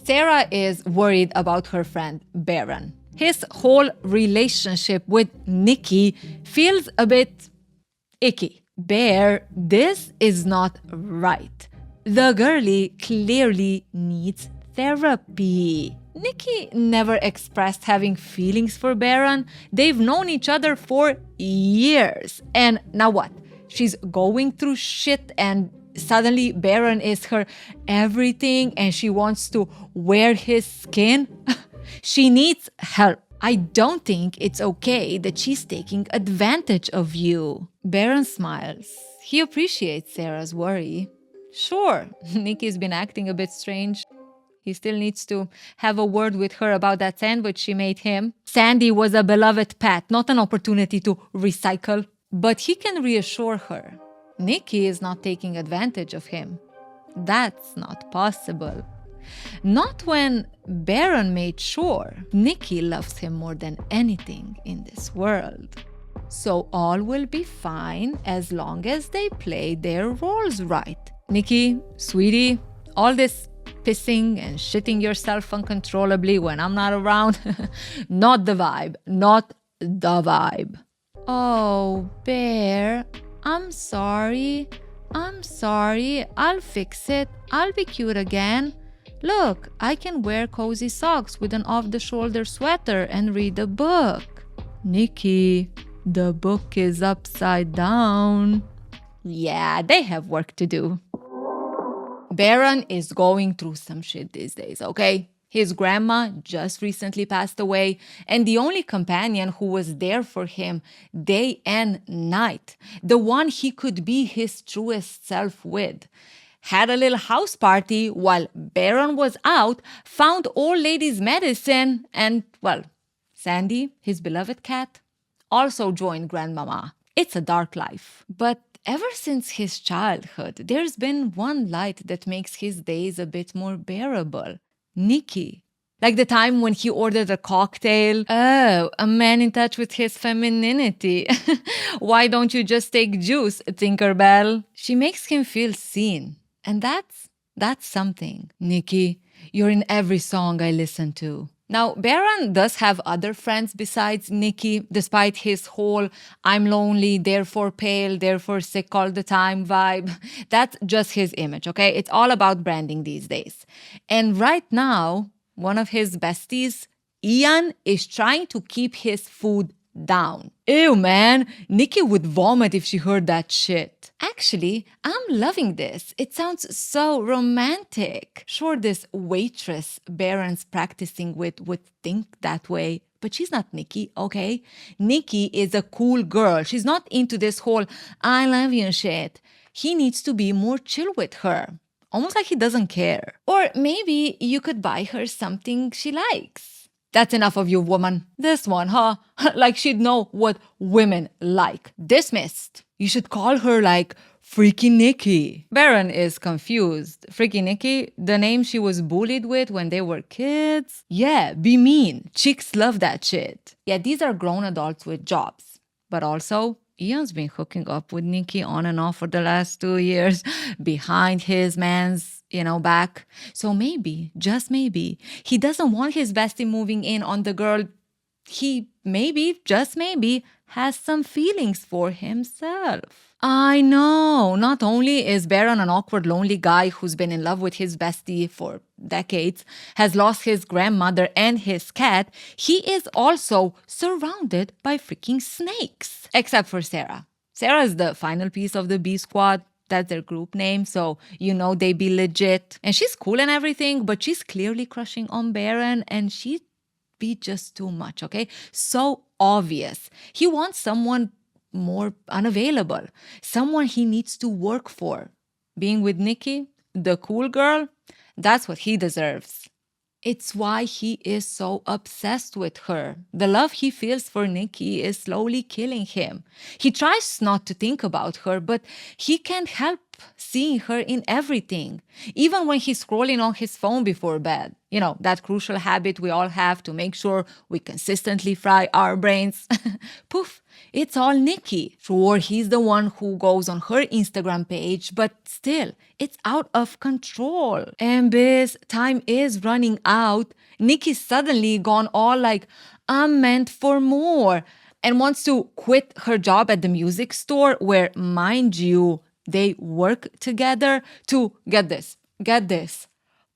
Sarah is worried about her friend Baron. His whole relationship with Nikki feels a bit icky. Bear, this is not right. The girlie clearly needs therapy. Nikki never expressed having feelings for Baron. They've known each other for years. And now what? She's going through shit and suddenly Baron is her everything and she wants to wear his skin? She needs help. I don't think it's okay that she's taking advantage of you. Baron smiles. He appreciates Sarah's worry. Sure, Nikki's been acting a bit strange. He still needs to have a word with her about that sandwich she made him. Sandy was a beloved pet, not an opportunity to recycle. But he can reassure her. Nikki is not taking advantage of him. That's not possible. Not when Baron made sure Nikki loves him more than anything in this world. So all will be fine as long as they play their roles right. Nikki, sweetie, all this pissing and shitting yourself uncontrollably when I'm not around, not the vibe, not the vibe. Oh, Bear, I'm sorry. I'll fix it. I'll be cute again. Look, I can wear cozy socks with an off-the-shoulder sweater and read a book. Nikki, the book is upside down. Yeah, they have work to do. Baron is going through some shit these days, okay? His grandma just recently passed away, and the only companion who was there for him day and night, the one he could be his truest self with, had a little house party while Baron was out, found old lady's medicine, and, well, Sandy, his beloved cat, also joined Grandmama. It's a dark life. But ever since his childhood, there's been one light that makes his days a bit more bearable. Nikki. Like the time when he ordered a cocktail. Oh, a man in touch with his femininity. Why don't you just take juice, Tinkerbell? She makes him feel seen. And that's something. Nikki, you're in every song I listen to. Now, Baron does have other friends besides Nikki, despite his whole I'm lonely, therefore pale, therefore sick all the time vibe. That's just his image, okay? It's all about branding these days. And right now, one of his besties, Ian, is trying to keep his food down. Ew, man, Nikki would vomit if she heard that shit. Actually, I'm loving this. It sounds so romantic. Sure, this waitress Baron's practicing with would think that way, but she's not Nikki, okay? Nikki is a cool girl. She's not into this whole I love you shit. He needs to be more chill with her. Almost like he doesn't care. Or maybe you could buy her something she likes. That's enough of you, woman. This one, huh? Like she'd know what women like. Dismissed. You should call her like Freaky Nikki. Baron is confused. Freaky Nikki, the name she was bullied with when they were kids? Yeah, be mean. Chicks love that shit. Yeah, these are grown adults with jobs. But also, Ian's been hooking up with Nikki on and off for the last 2 years behind his man's, back. So maybe, just maybe, he doesn't want his bestie moving in on the girl he maybe, just maybe, has some feelings for himself. I know, not only is Baron an awkward, lonely guy who's been in love with his bestie for decades, has lost his grandmother and his cat, he is also surrounded by freaking snakes. Except for Sarah. Sarah is the final piece of the B Squad. That's their group name, so they be legit. And she's cool and everything, but she's clearly crushing on Baron, and she'd be just too much, okay? So obvious. He wants someone more unavailable, someone he needs to work for. Being with Nikki, the cool girl, that's what he deserves. It's why he is so obsessed with her. The love he feels for Nikki is slowly killing him. He tries not to think about her, but he can't help seeing her in everything, even when he's scrolling on his phone before bed. You know, that crucial habit we all have to make sure we consistently fry our brains. Poof, it's all Nikki. Sure, he's the one who goes on her Instagram page, but still, it's out of control. And biz, time is running out. Nikki's suddenly gone all like, I'm meant for more, and wants to quit her job at the music store where, mind you, they work together to, get this,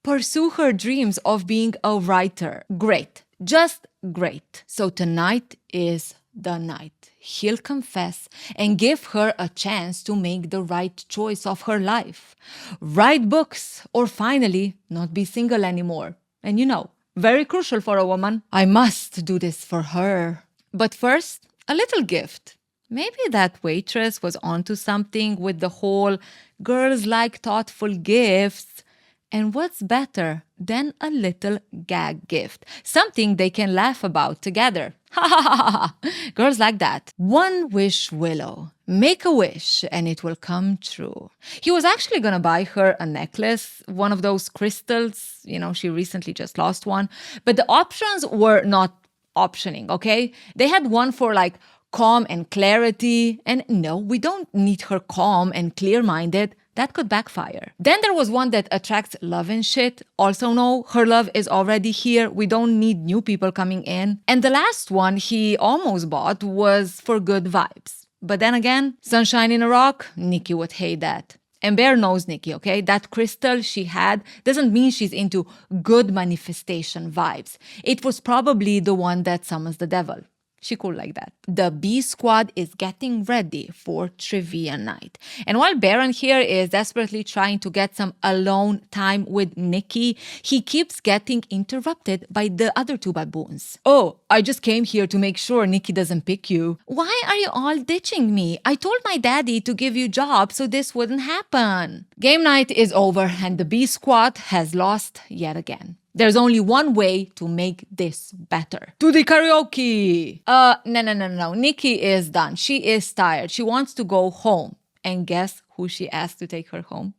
pursue her dreams of being a writer. Great, just great. So tonight is the night. He'll confess and give her a chance to make the right choice of her life. Write books, or finally not be single anymore. And you know, very crucial for a woman. I must do this for her. But first, a little gift. Maybe that waitress was onto something with the whole girls like thoughtful gifts. And what's better than a little gag gift? Something they can laugh about together. Ha ha ha ha ha. Girls like that. One wish, Willow. Make a wish and it will come true. He was actually gonna buy her a necklace, one of those crystals. You know, she recently just lost one. But the options were not optioning, okay? They had one for like calm and clarity. And no, we don't need her calm and clear-minded. That could backfire. Then there was one that attracts love and shit. Also no, her love is already here. We don't need new people coming in. And the last one he almost bought was for good vibes. But then again, sunshine in a rock, Nikki would hate that. And Bear knows Nikki, okay? That crystal she had doesn't mean she's into good manifestation vibes. It was probably the one that summons the devil. She cool like that. The B squad is getting ready for trivia night. And while Baron here is desperately trying to get some alone time with Nikki, he keeps getting interrupted by the other two baboons. Oh, I just came here to make sure Nikki doesn't pick you. Why are you all ditching me? I told my daddy to give you jobs so this wouldn't happen. Game night is over and the B squad has lost yet again. There's only one way to make this better. To the karaoke! No. Nikki is done. She is tired. She wants to go home. And guess who she asked to take her home?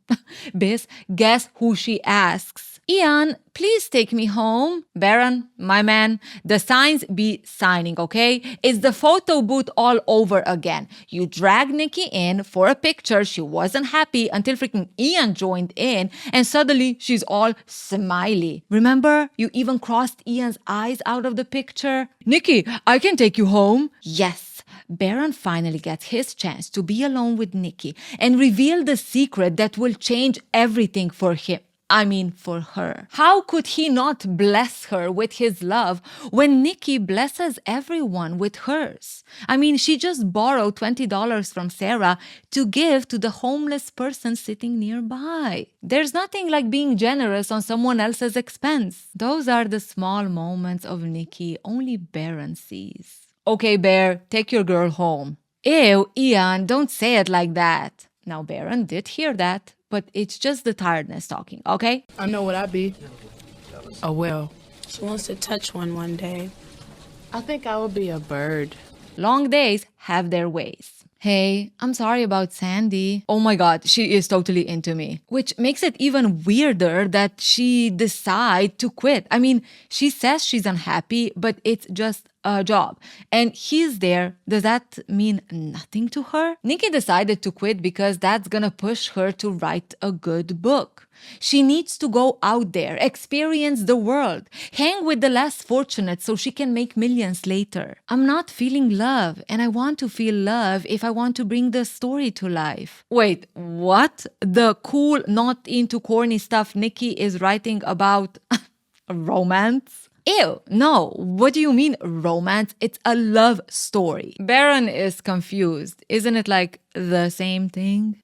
Biz, guess who she asks? Ian, please take me home. Baron, my man, the signs be signing, okay? It's the photo booth all over again. You drag Nikki in for a picture. She wasn't happy until freaking Ian joined in, and suddenly she's all smiley. Remember? You even crossed Ian's eyes out of the picture. Nikki, I can take you home. Yes. Baron finally gets his chance to be alone with Nikki and reveal the secret that will change everything for him. I mean, for her. How could he not bless her with his love when Nikki blesses everyone with hers? I mean, she just borrowed $20 from Sarah to give to the homeless person sitting nearby. There's nothing like being generous on someone else's expense. Those are the small moments of Nikki only Baron sees. Okay, Bear, take your girl home. Ew, Ian, don't say it like that. Now, Baron did hear that, but it's just the tiredness talking, okay? I know what I be. A whale. She wants to touch one day. I think I would be a bird. Long days have their ways. Hey, I'm sorry about Sandy. Oh my god, she is totally into me. Which makes it even weirder that she decides to quit. I mean, she says she's unhappy, but it's just a job. And he's there. Does that mean nothing to her? Nikki decided to quit because that's gonna push her to write a good book. She needs to go out there, experience the world, hang with the less fortunate so she can make millions later. I'm not feeling love, and I want to feel love if I want to bring the story to life. Wait, what? The cool, not into corny stuff Nikki is writing about romance? Ew, no. What do you mean romance? It's a love story. Baron is confused. Isn't it like the same thing?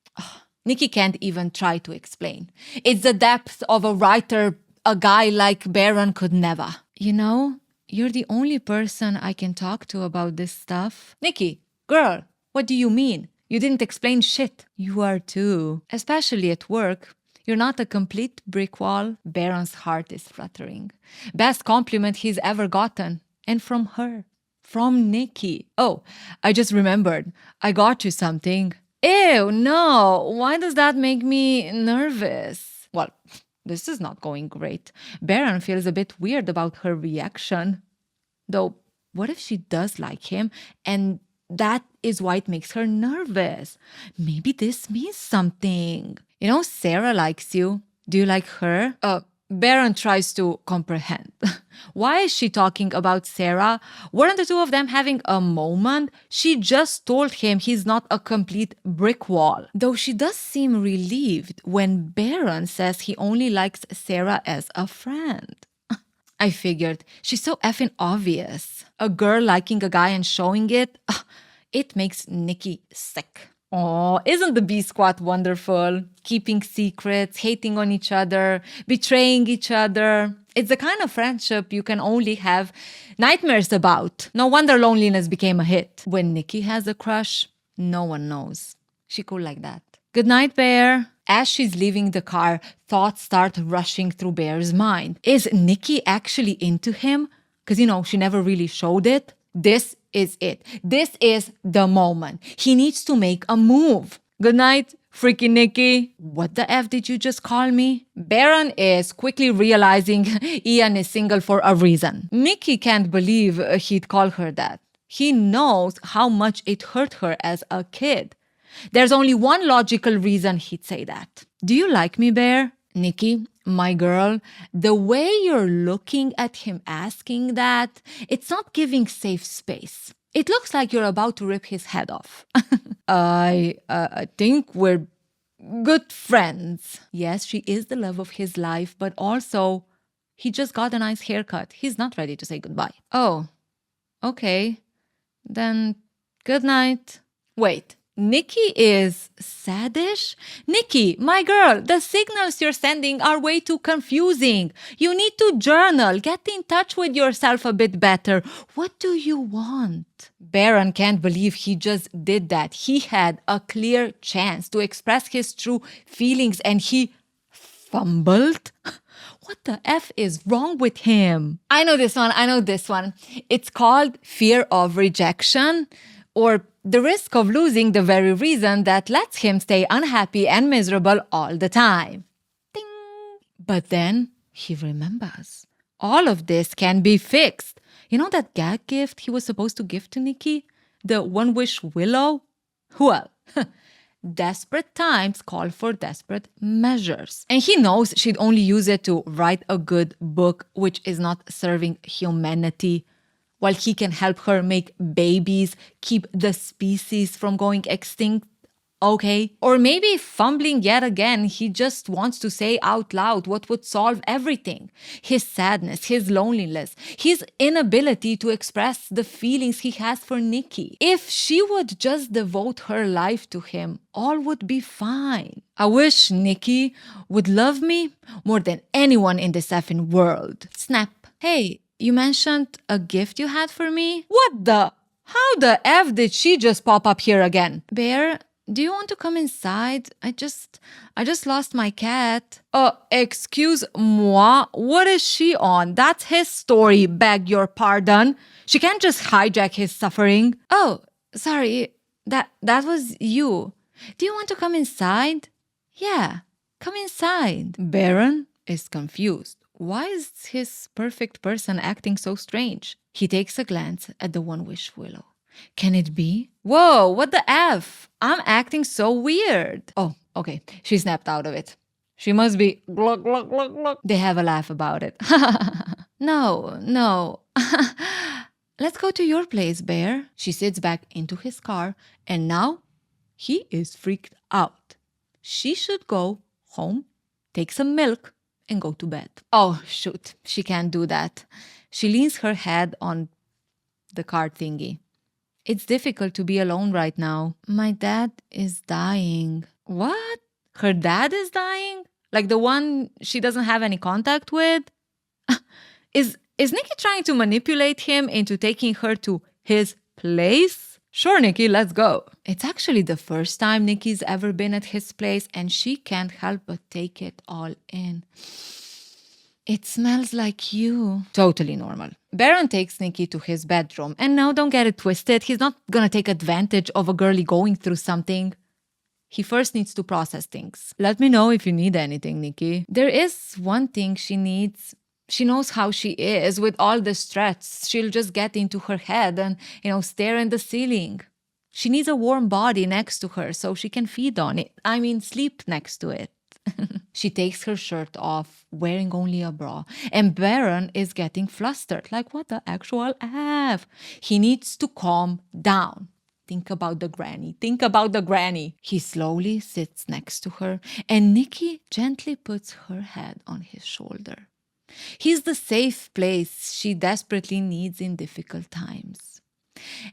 Nikki can't even try to explain. It's the depth of a writer a guy like Baron could never. You know, you're the only person I can talk to about this stuff. Nikki, girl, what do you mean? You didn't explain shit. You are too. Especially at work. You're not a complete brick wall. Baron's heart is fluttering. Best compliment he's ever gotten. And from her. From Nikki. Oh, I just remembered. I got you something. Ew, no. Why does that make me nervous? Well, this is not going great. Baron feels a bit weird about her reaction. Though, what if she does like him and that is why it makes her nervous? Maybe this means something. You know, Sarah likes you. Do you like her? Baron tries to comprehend. Why is she talking about Sarah? Weren't the two of them having a moment? She just told him he's not a complete brick wall. Though she does seem relieved when Baron says he only likes Sarah as a friend. I figured, she's so effing obvious. A girl liking a guy and showing it, it makes Nikki sick. Oh, isn't the B Squad wonderful? Keeping secrets, hating on each other, betraying each other. It's the kind of friendship you can only have nightmares about. No wonder Loneliness became a hit. When Nikki has a crush, no one knows. She cool like that. Good night, Bear. As she's leaving the car, thoughts start rushing through Bear's mind. Is Nikki actually into him? Because, she never really showed it. This is it. This is the moment. He needs to make a move. Good night, freaky Nikki. What the F did you just call me? Baron is quickly realizing Ian is single for a reason. Nikki can't believe he'd call her that. He knows how much it hurt her as a kid. There's only one logical reason he'd say that. Do you like me, Bear? Nikki, my girl, the way you're looking at him asking that, it's not giving safe space. It looks like you're about to rip his head off. I think we're good friends. Yes, she is the love of his life, but also, he just got a nice haircut. He's not ready to say goodbye. Oh, okay. Then, good night. Wait. Nikki is saddish? Nikki, my girl, the signals you're sending are way too confusing. You need to journal. Get in touch with yourself a bit better. What do you want? Baron can't believe he just did that. He had a clear chance to express his true feelings and he fumbled? What the F is wrong with him? I know this one. It's called fear of rejection, or the risk of losing the very reason that lets him stay unhappy and miserable all the time. Ding! But then he remembers. All of this can be fixed. You know that gag gift he was supposed to give to Nikki? The one wish willow? Well, desperate times call for desperate measures. And he knows she'd only use it to write a good book, which is not serving humanity, while he can help her make babies, keep the species from going extinct. Okay. Or maybe fumbling yet again, he just wants to say out loud what would solve everything. His sadness, his loneliness, his inability to express the feelings he has for Nikki. If she would just devote her life to him, all would be fine. I wish Nikki would love me more than anyone in this effing world. Snap. Hey, you mentioned a gift you had for me? What the? How the F did she just pop up here again? Bear, do you want to come inside? I just lost my cat. Excuse moi? What is she on? That's his story, beg your pardon. She can't just hijack his suffering. Oh, sorry. That was you. Do you want to come inside? Yeah, come inside. Baron is confused. Why is his perfect person acting so strange? He takes a glance at the one wish willow. Can it be? Whoa, what the F? I'm acting so weird. Oh, okay. She snapped out of it. She must be glug, glug, glug, glug. They have a laugh about it. No. Let's go to your place, Bear. She sits back into his car and now he is freaked out. She should go home, take some milk, and go to bed. Oh, shoot. She can't do that. She leans her head on the car thingy. It's difficult to be alone right now. My dad is dying. What? Her dad is dying? Like the one she doesn't have any contact with? Is Nikki trying to manipulate him into taking her to his place? Sure, Nikki, let's go. It's actually the first time Nikki's ever been at his place and she can't help but take it all in. It smells like you. Totally normal. Baron takes Nikki to his bedroom. And now don't get it twisted. He's not gonna take advantage of a girlie going through something. He first needs to process things. Let me know if you need anything, Nikki. There is one thing she needs. She knows how she is with all the stress. She'll just get into her head and, stare at the ceiling. She needs a warm body next to her so she can feed on it. I mean, sleep next to it. She takes her shirt off, wearing only a bra, and Baron is getting flustered. Like, what the actual F? He needs to calm down. Think about the granny. Think about the granny. He slowly sits next to her, and Nikki gently puts her head on his shoulder. He's the safe place she desperately needs in difficult times.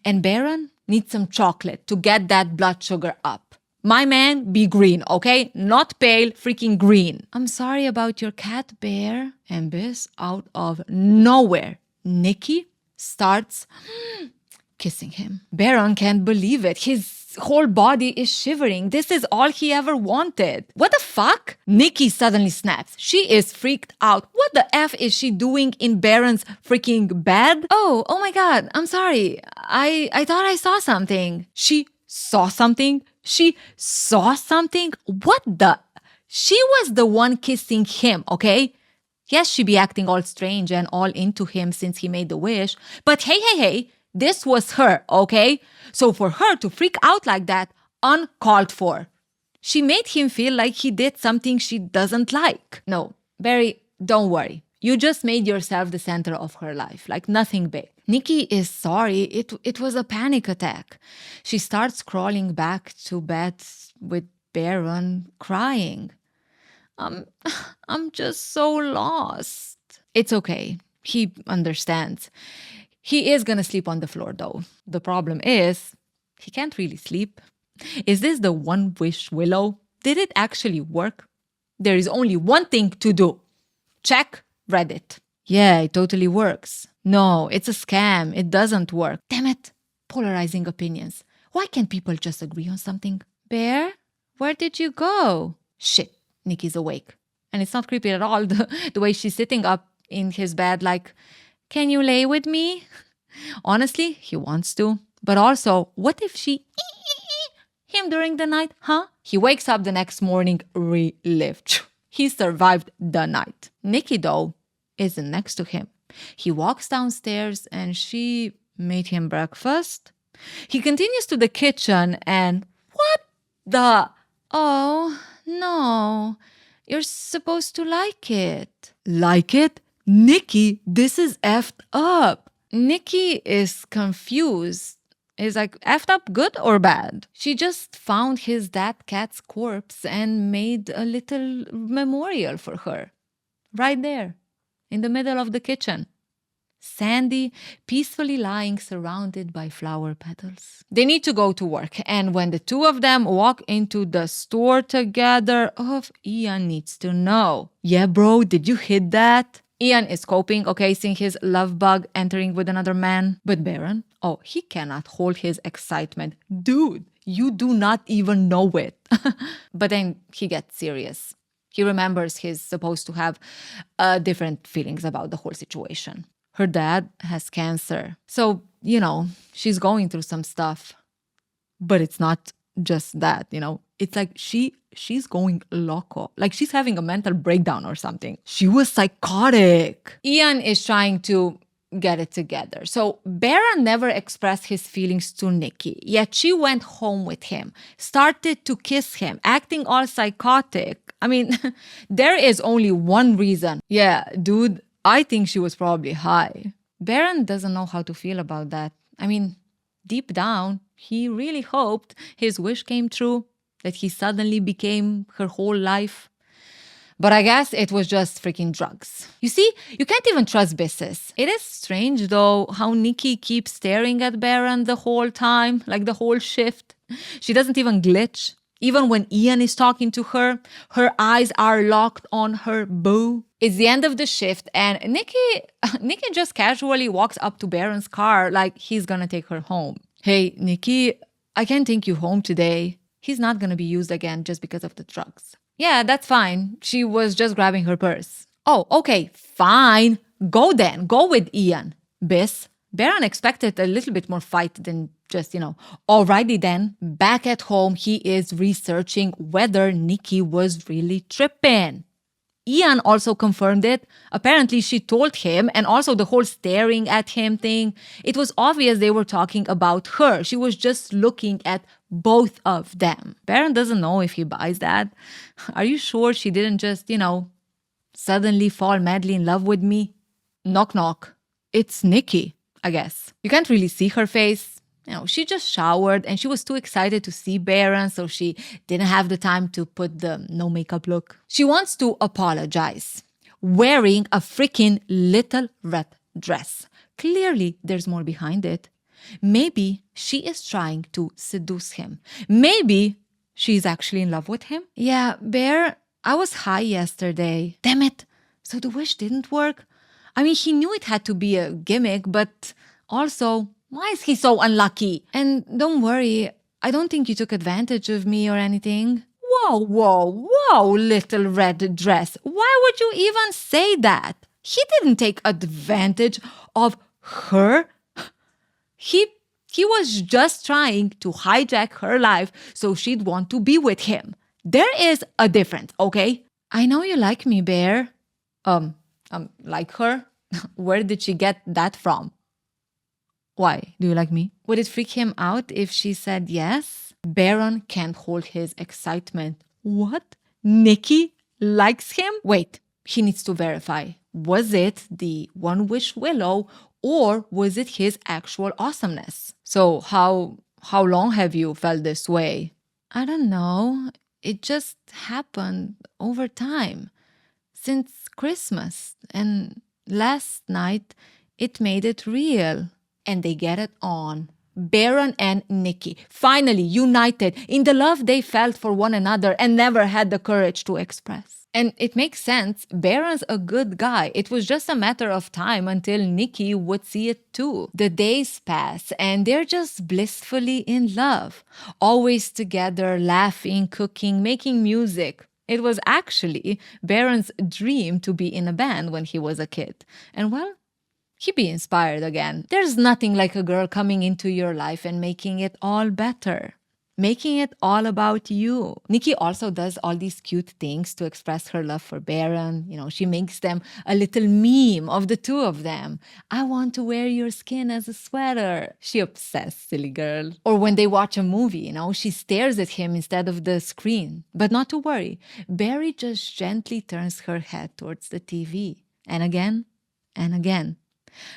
And Baron needs some chocolate to get that blood sugar up. My man, be green, okay? Not pale, freaking green. I'm sorry about your cat, Bear. And this, out of nowhere, Nikki starts kissing him. Baron can't believe it. His whole body is shivering. This is all he ever wanted. What the fuck? Nikki suddenly snaps. She is freaked out. What the F is she doing in Baron's freaking bed? Oh my God. I'm sorry. I thought I saw something. She saw something? She saw something? What the? She was the one kissing him, okay? Yes, she be acting all strange and all into him since he made the wish. But hey, this was her, okay? So for her to freak out like that, uncalled for. She made him feel like he did something she doesn't like. No, Barry, don't worry. You just made yourself the center of her life, like nothing big. Nikki is sorry. It was a panic attack. She starts crawling back to bed with Baron, crying. I'm just so lost. It's okay. He understands. He is gonna sleep on the floor though. The problem is, he can't really sleep. Is this the one wish willow? Did it actually work? There is only one thing to do. Check Reddit. Yeah, it totally works. No, it's a scam. It doesn't work. Damn it. Polarizing opinions. Why can't people just agree on something? Bear, where did you go? Shit, Nikki's awake. And it's not creepy at all, the way she's sitting up in his bed like, can you lay with me? Honestly, he wants to. But also, what if she him during the night, huh? He wakes up the next morning relieved. He survived the night. Nikki, though, isn't next to him. He walks downstairs and she made him breakfast. He continues to the kitchen and what the? Oh, no. You're supposed to like it. Like it? Nikki, this is effed up. Nikki is confused. Is like, effed up good or bad? She just found his dead cat's corpse and made a little memorial for her. Right there, in the middle of the kitchen. Sandy, peacefully lying surrounded by flower petals. They need to go to work, and when the two of them walk into the store together, Ian needs to know. Yeah, bro, did you hit that? Ian is coping, okay, seeing his love bug entering with another man. But Baron, he cannot hold his excitement. Dude, you do not even know it. But then he gets serious. He remembers he's supposed to have different feelings about the whole situation. Her dad has cancer. So, she's going through some stuff. But it's not just that, It's like she's going loco. Like she's having a mental breakdown or something. She was psychotic. Ian is trying to get it together. So Baron never expressed his feelings to Nikki, yet she went home with him, started to kiss him, acting all psychotic. I mean, there is only one reason. Yeah, dude, I think she was probably high. Baron doesn't know how to feel about that. I mean, deep down, he really hoped his wish came true, that he suddenly became her whole life. But I guess it was just freaking drugs. You see, you can't even trust Bisses. It is strange, though, how Nikki keeps staring at Baron the whole time, like the whole shift. She doesn't even glitch. Even when Ian is talking to her, her eyes are locked on her boo. It's the end of the shift, and Nikki just casually walks up to Baron's car like he's gonna take her home. Hey, Nikki, I can't take you home today. He's not gonna be used again just because of the drugs. Yeah, that's fine. She was just grabbing her purse. Oh, okay, fine. Go then. Go with Ian. Biss, Baron expected a little bit more fight than just, Alrighty then, back at home, he is researching whether Nikki was really tripping. Ian also confirmed it. Apparently, she told him, and also the whole staring at him thing. It was obvious they were talking about her. She was just looking at both of them. Baron doesn't know if he buys that. Are you sure she didn't just, suddenly fall madly in love with me? Knock, knock. It's Nikki, I guess. You can't really see her face. She just showered and she was too excited to see Baron, so she didn't have the time to put the no makeup look. She wants to apologize, wearing a freaking little red dress. Clearly, there's more behind it. Maybe she is trying to seduce him. Maybe she's actually in love with him. Yeah, Bear, I was high yesterday. Damn it. So the wish didn't work? I mean, he knew it had to be a gimmick, but also, why is he so unlucky? And don't worry, I don't think you took advantage of me or anything. Whoa, little red dress. Why would you even say that? He didn't take advantage of her. He was just trying to hijack her life so she'd want to be with him. There is a difference, okay? I know you like me, Bear. Like her? Where did she get that from? Why? Do you like me? Would it freak him out if she said yes? Baron can't hold his excitement. What? Nikki likes him? Wait, he needs to verify. Was it the One Wish Willow or was it his actual awesomeness? So how long have you felt this way? I don't know. It just happened over time. Since Christmas. And last night, it made it real. And they get it on. Baron and Nikki, finally united in the love they felt for one another and never had the courage to express. And it makes sense. Baron's a good guy. It was just a matter of time until Nikki would see it too. The days pass and they're just blissfully in love. Always together, laughing, cooking, making music. It was actually Baron's dream to be in a band when he was a kid. And well, he'd be inspired again. There's nothing like a girl coming into your life and making it all better. Making it all about you. Nikki also does all these cute things to express her love for Baron. She makes them a little meme of the two of them. I want to wear your skin as a sweater. She obsessed, silly girl. Or when they watch a movie, she stares at him instead of the screen. But not to worry. Barry just gently turns her head towards the TV. And again, and again.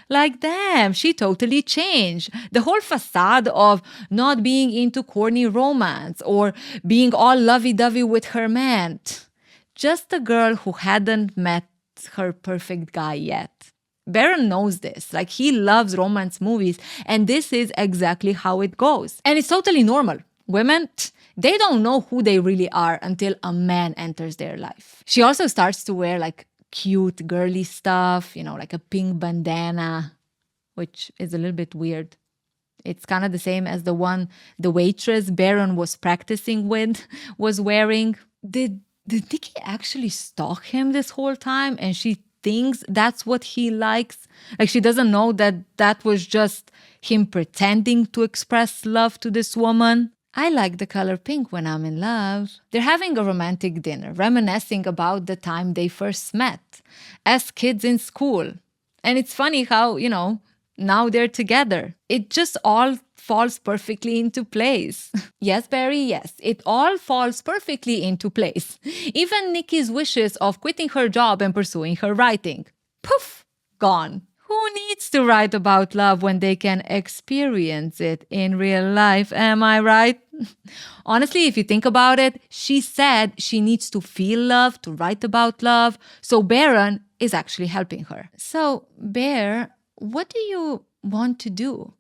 Like, damn, she totally changed. The whole facade of not being into corny romance or being all lovey-dovey with her man. Just a girl who hadn't met her perfect guy yet. Baron knows this. Like, he loves romance movies, and this is exactly how it goes. And it's totally normal. Women, they don't know who they really are until a man enters their life. She also starts to wear, cute girly stuff, like a pink bandana, which is a little bit weird. It's kind of the same as the one the waitress Baron was practicing with was wearing. Did Nikki actually stalk him this whole time and she thinks that's what he likes? Like, she doesn't know that was just him pretending to express love to this woman? I like the color pink when I'm in love. They're having a romantic dinner, reminiscing about the time they first met as kids in school. And it's funny how, now they're together. It just all falls perfectly into place. Yes, Barry, yes. It all falls perfectly into place. Even Nikki's wishes of quitting her job and pursuing her writing. Poof! Gone. Who needs to write about love when they can experience it in real life? Am I right? Honestly, if you think about it, she said she needs to feel love, to write about love. So Baron is actually helping her. So, Bear, what do you want to do?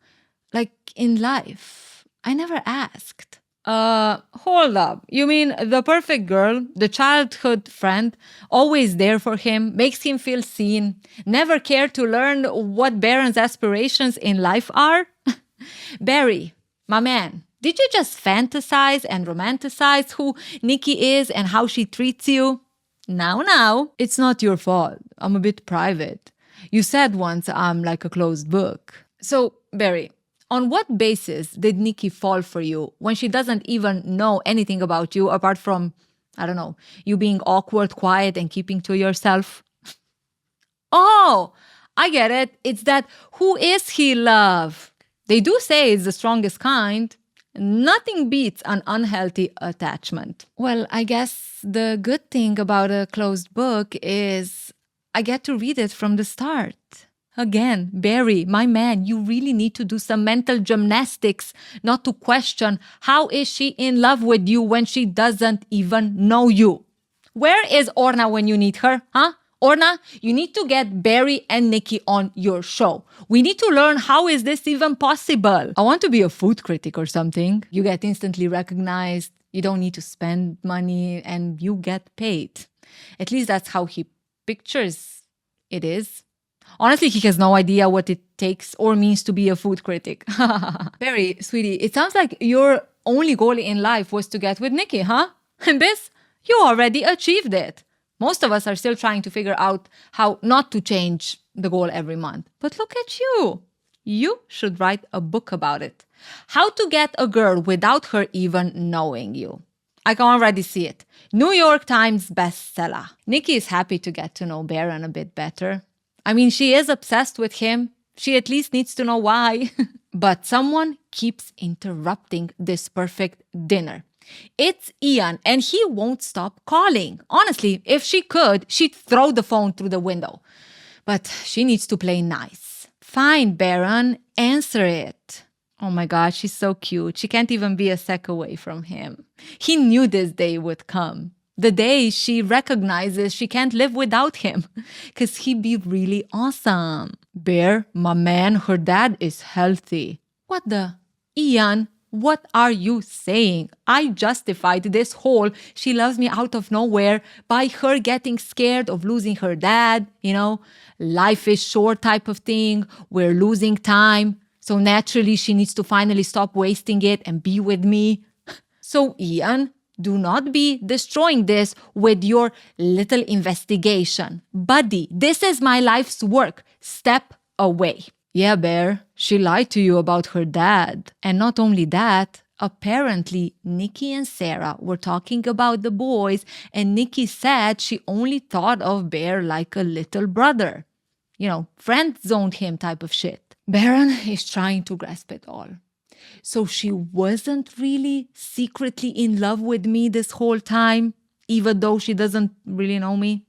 Like, in life? I never asked. Hold up. You mean the perfect girl, the childhood friend, always there for him, makes him feel seen, never cared to learn what Baron's aspirations in life are? Barry, my man, did you just fantasize and romanticize who Nikki is and how she treats you? Now, it's not your fault. I'm a bit private. You said once I'm like a closed book. So, Barry, on what basis did Nikki fall for you when she doesn't even know anything about you apart from, I don't know, you being awkward, quiet, and keeping to yourself? Oh, I get it. It's that who is he love? They do say it's the strongest kind. Nothing beats an unhealthy attachment. Well, I guess the good thing about a closed book is I get to read it from the start. Again, Barry, my man, you really need to do some mental gymnastics not to question how is she in love with you when she doesn't even know you. Where is Orna when you need her, huh? Orna, you need to get Barry and Nikki on your show. We need to learn how is this even possible. I want to be a food critic or something. You get instantly recognized, you don't need to spend money, and you get paid. At least that's how he pictures it is. Honestly, he has no idea what it takes or means to be a food critic. Barry, sweetie, it sounds like your only goal in life was to get with Nikki, huh? And this, you already achieved it. Most of us are still trying to figure out how not to change the goal every month. But look at you. You should write a book about it. How to get a girl without her even knowing you. I can already see it. New York Times bestseller. Nikki is happy to get to know Baron a bit better. I mean, she is obsessed with him. She at least needs to know why. But someone keeps interrupting this perfect dinner. It's Ian, and he won't stop calling. Honestly, if she could, she'd throw the phone through the window. But she needs to play nice. Fine, Baron, answer it. Oh my God, she's so cute. She can't even be a sec away from him. He knew this day would come. The day she recognizes she can't live without him. Because he'd be really awesome. Bear, my man, her dad is healthy. What the? Ian, what are you saying? I justified this whole she loves me out of nowhere by her getting scared of losing her dad. You know, life is short type of thing. We're losing time. So naturally, she needs to finally stop wasting it and be with me. So Ian, do not be destroying this with your little investigation. Buddy, this is my life's work. Step away. Yeah, Bear, she lied to you about her dad. And not only that, apparently Nikki and Sarah were talking about the boys and Nikki said she only thought of Bear like a little brother. You know, friend-zoned him type of shit. Baron is trying to grasp it all. So she wasn't really secretly in love with me this whole time, even though she doesn't really know me,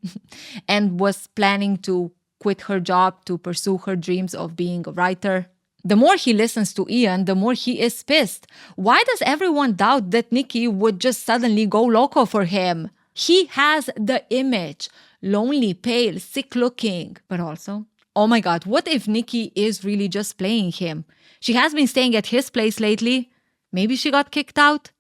and was planning to quit her job to pursue her dreams of being a writer. The more he listens to Ian, the more he is pissed. Why does everyone doubt that Nikki would just suddenly go loco for him? He has the image, lonely, pale, sick-looking, but also, oh my God, what if Nikki is really just playing him? She has been staying at his place lately. Maybe she got kicked out.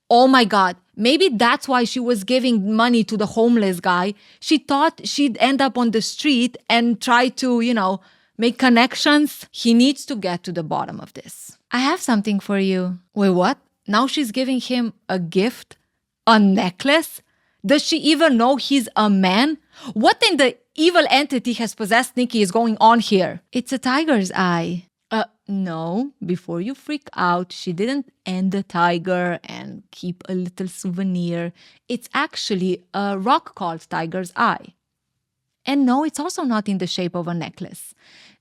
Oh my God, maybe that's why she was giving money to the homeless guy. She thought she'd end up on the street and try to, make connections. He needs to get to the bottom of this. I have something for you. Wait, what? Now she's giving him a gift? A necklace? Does she even know he's a man? What in the evil entity has possessed Nikki is going on here? It's a tiger's eye. No, before you freak out, she didn't end the tiger and keep a little souvenir. It's actually a rock called tiger's eye. And no, it's also not in the shape of a necklace.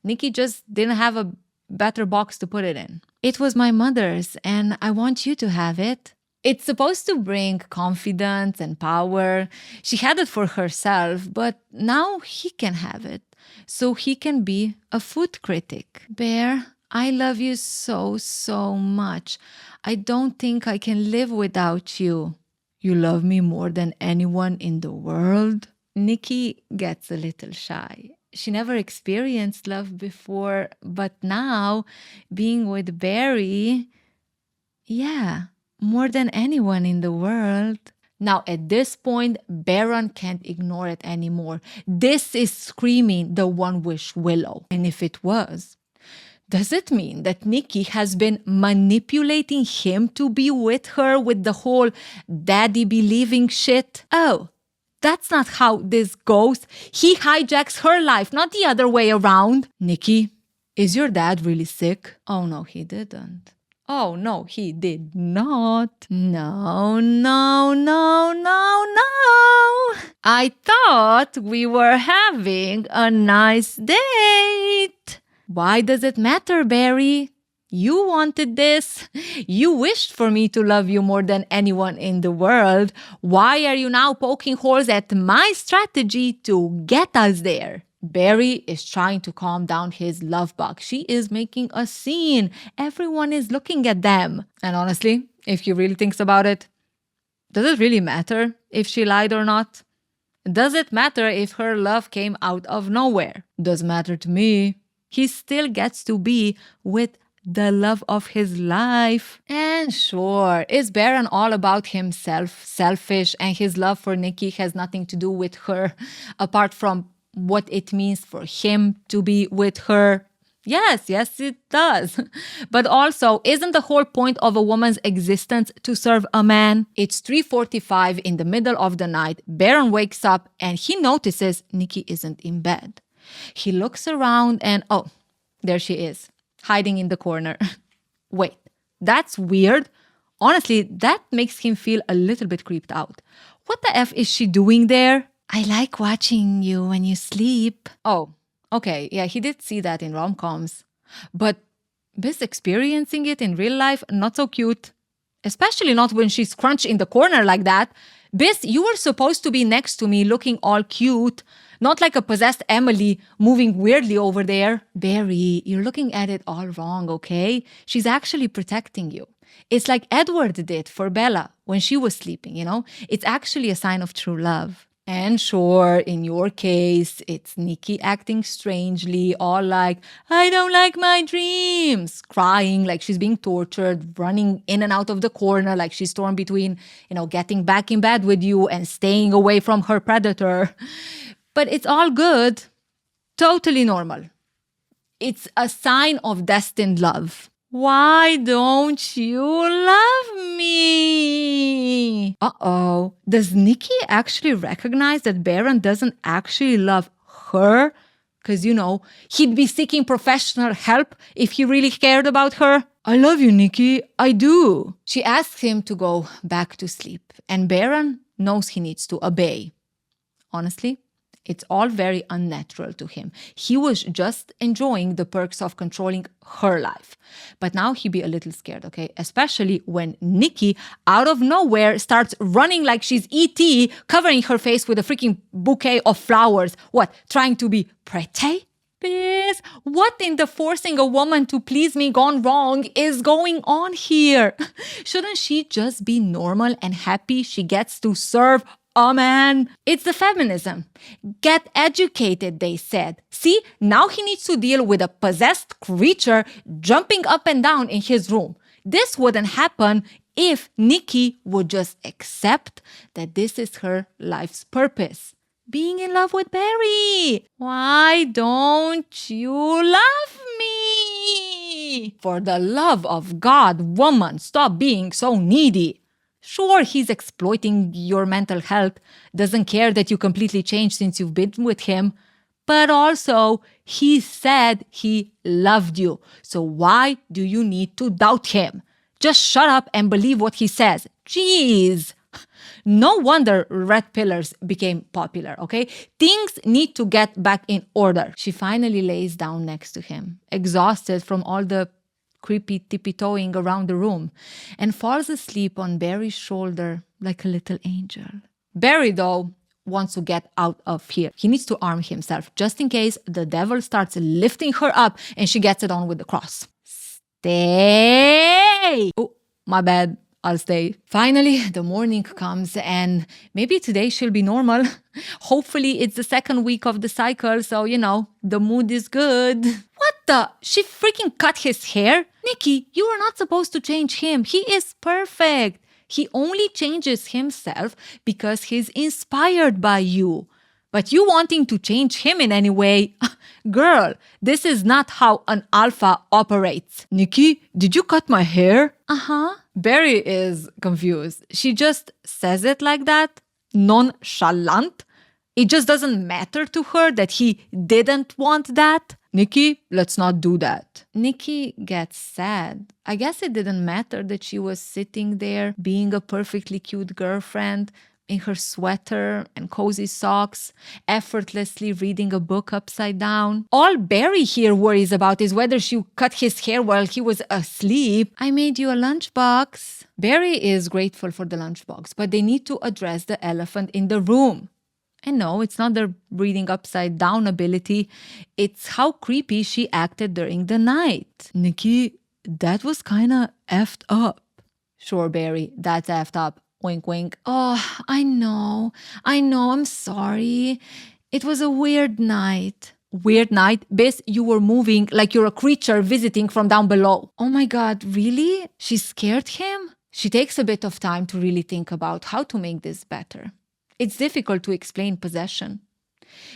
Nikki just didn't have a better box to put it in. It was my mother's, and I want you to have it. It's supposed to bring confidence and power. She had it for herself, but now he can have it. So he can be a food critic. Bear, I love you so, so much. I don't think I can live without you. You love me more than anyone in the world? Nikki gets a little shy. She never experienced love before, but now, being with Barry, yeah, more than anyone in the world. Now, at this point, Baron can't ignore it anymore. This is screaming the one-wish willow. And if it was, does it mean that Nikki has been manipulating him to be with her with the whole daddy believing shit? Oh, that's not how this goes. He hijacks her life, not the other way around. Nikki, Is your dad really sick? Oh no, he didn't. Oh no, he did not. No, no, no, no, no. I thought we were having a nice date. Why does it matter, Barry? You wanted this. You wished for me to love you more than anyone in the world. Why are you now poking holes at my strategy to get us there? Barry is trying to calm down his love bug. She is making a scene. Everyone is looking at them. And honestly, if he really thinks about it, does it really matter if she lied or not? Does it matter if her love came out of nowhere? Does matter to me. He still gets to be with the love of his life. And sure, is Baron all about himself, selfish, and his love for Nikki has nothing to do with her, apart from what it means for him to be with her? Yes, it does. But also, isn't the whole point of a woman's existence to serve a man? It's 3:45 in the middle of the night. Baron wakes up and he notices Nikki isn't in bed. He looks around and oh, there she is, hiding in the corner. Wait, that's weird. Honestly, that makes him feel a little bit creeped out. What the F is she doing there? I like watching you when you sleep. Oh, okay, yeah, he did see that in rom-coms. But this experiencing it in real life, not so cute. Especially not when she's crunched in the corner like that. Biss, you were supposed to be next to me looking all cute, not like a possessed Emily moving weirdly over there. Barry, you're looking at it all wrong, okay? She's actually protecting you. It's like Edward did for Bella when she was sleeping, you know? It's actually a sign of true love. And sure, in your case, it's Nikki acting strangely, all like, I don't like my dreams, crying like she's being tortured, running in and out of the corner like she's torn between, getting back in bed with you and staying away from her predator. But it's all good, totally normal. It's a sign of destined love. Why don't you love me? Uh-oh. Does Nikki actually recognize that Baron doesn't actually love her? Because, he'd be seeking professional help if he really cared about her. I love you, Nikki. I do. She asks him to go back to sleep. And Baron knows he needs to obey. Honestly, it's all very unnatural to him. He was just enjoying the perks of controlling her life. But now he'd be a little scared, okay? Especially when Nikki, out of nowhere, starts running like she's E.T., covering her face with a freaking bouquet of flowers. What, trying to be pretty? Biss, what in the forcing a woman to please me gone wrong is going on here? Shouldn't she just be normal and happy she gets to serve a man? It's the feminism. Get educated, they said. See, now he needs to deal with a possessed creature jumping up and down in his room. This wouldn't happen if Nikki would just accept that this is her life's purpose. Being in love with Barry. Why don't you love me? For the love of God, woman, stop being so needy. Sure, he's exploiting your mental health, doesn't care that you completely changed since you've been with him, but also he said he loved you. So why do you need to doubt him? Just shut up and believe what he says. Jeez. No wonder red pillars became popular, okay? Things need to get back in order. She finally lays down next to him, exhausted from all the creepy tippy-toeing around the room, and falls asleep on Barry's shoulder like a little angel. Barry, though, wants to get out of here. He needs to arm himself just in case the devil starts lifting her up and she gets it on with the cross. Stay! Oh, my bad. I'll stay. Finally, the morning comes and maybe today she'll be normal. Hopefully it's the second week of the cycle, so, the mood is good. What the? She freaking cut his hair? Nikki, you are not supposed to change him. He is perfect. He only changes himself because he's inspired by you. But you wanting to change him in any way? Girl, this is not how an alpha operates. Nikki, did you cut my hair? Uh-huh. Barry is confused. She just says it like that, nonchalant. It just doesn't matter to her that he didn't want that. Nikki, let's not do that. Nikki gets sad. I guess it didn't matter that she was sitting there being a perfectly cute girlfriend in her sweater and cozy socks, effortlessly reading a book upside down. All Barry here worries about is whether she cut his hair while he was asleep. I made you a lunchbox. Barry is grateful for the lunchbox, but they need to address the elephant in the room. And no, it's not the reading upside down ability. It's how creepy she acted during the night. Nikki, that was kinda effed up. Sure, Barry, that's effed up. Wink, wink. Oh, I know, I'm sorry. It was a weird night. Weird night? Bess, you were moving like you're a creature visiting from down below. Oh my God, really? She scared him? She takes a bit of time to really think about how to make this better. It's difficult to explain possession,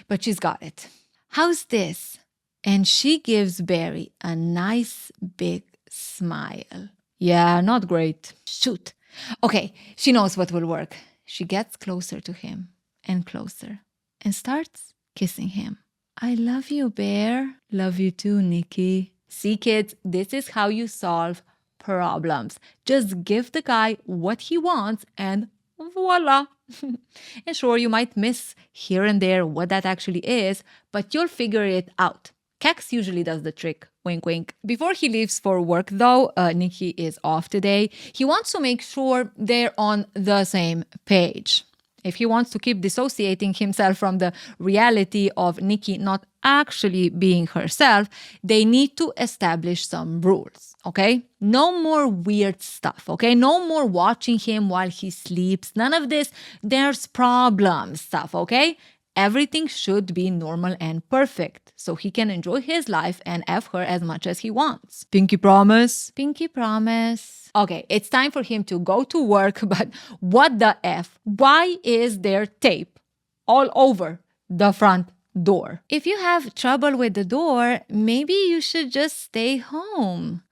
but she's got it. How's this? And she gives Barry a nice big smile. Yeah, not great. Shoot. Okay, she knows what will work. She gets closer to him and closer and starts kissing him. I love you, Bear. Love you too, Nikki. See, kids, this is how you solve problems. Just give the guy what he wants and voila. And sure, you might miss here and there what that actually is, but you'll figure it out. Cax usually does the trick. Wink, wink. Before he leaves for work, though, Nikki is off today. He wants to make sure they're on the same page. If he wants to keep dissociating himself from the reality of Nikki not actually being herself, they need to establish some rules, okay? No more weird stuff, okay? No more watching him while he sleeps. None of this, there's problem stuff, okay? Everything should be normal and perfect so he can enjoy his life and F her as much as he wants. Pinky promise? Pinky promise. Okay, it's time for him to go to work, but what the F? Why is there tape all over the front door? If you have trouble with the door, maybe you should just stay home.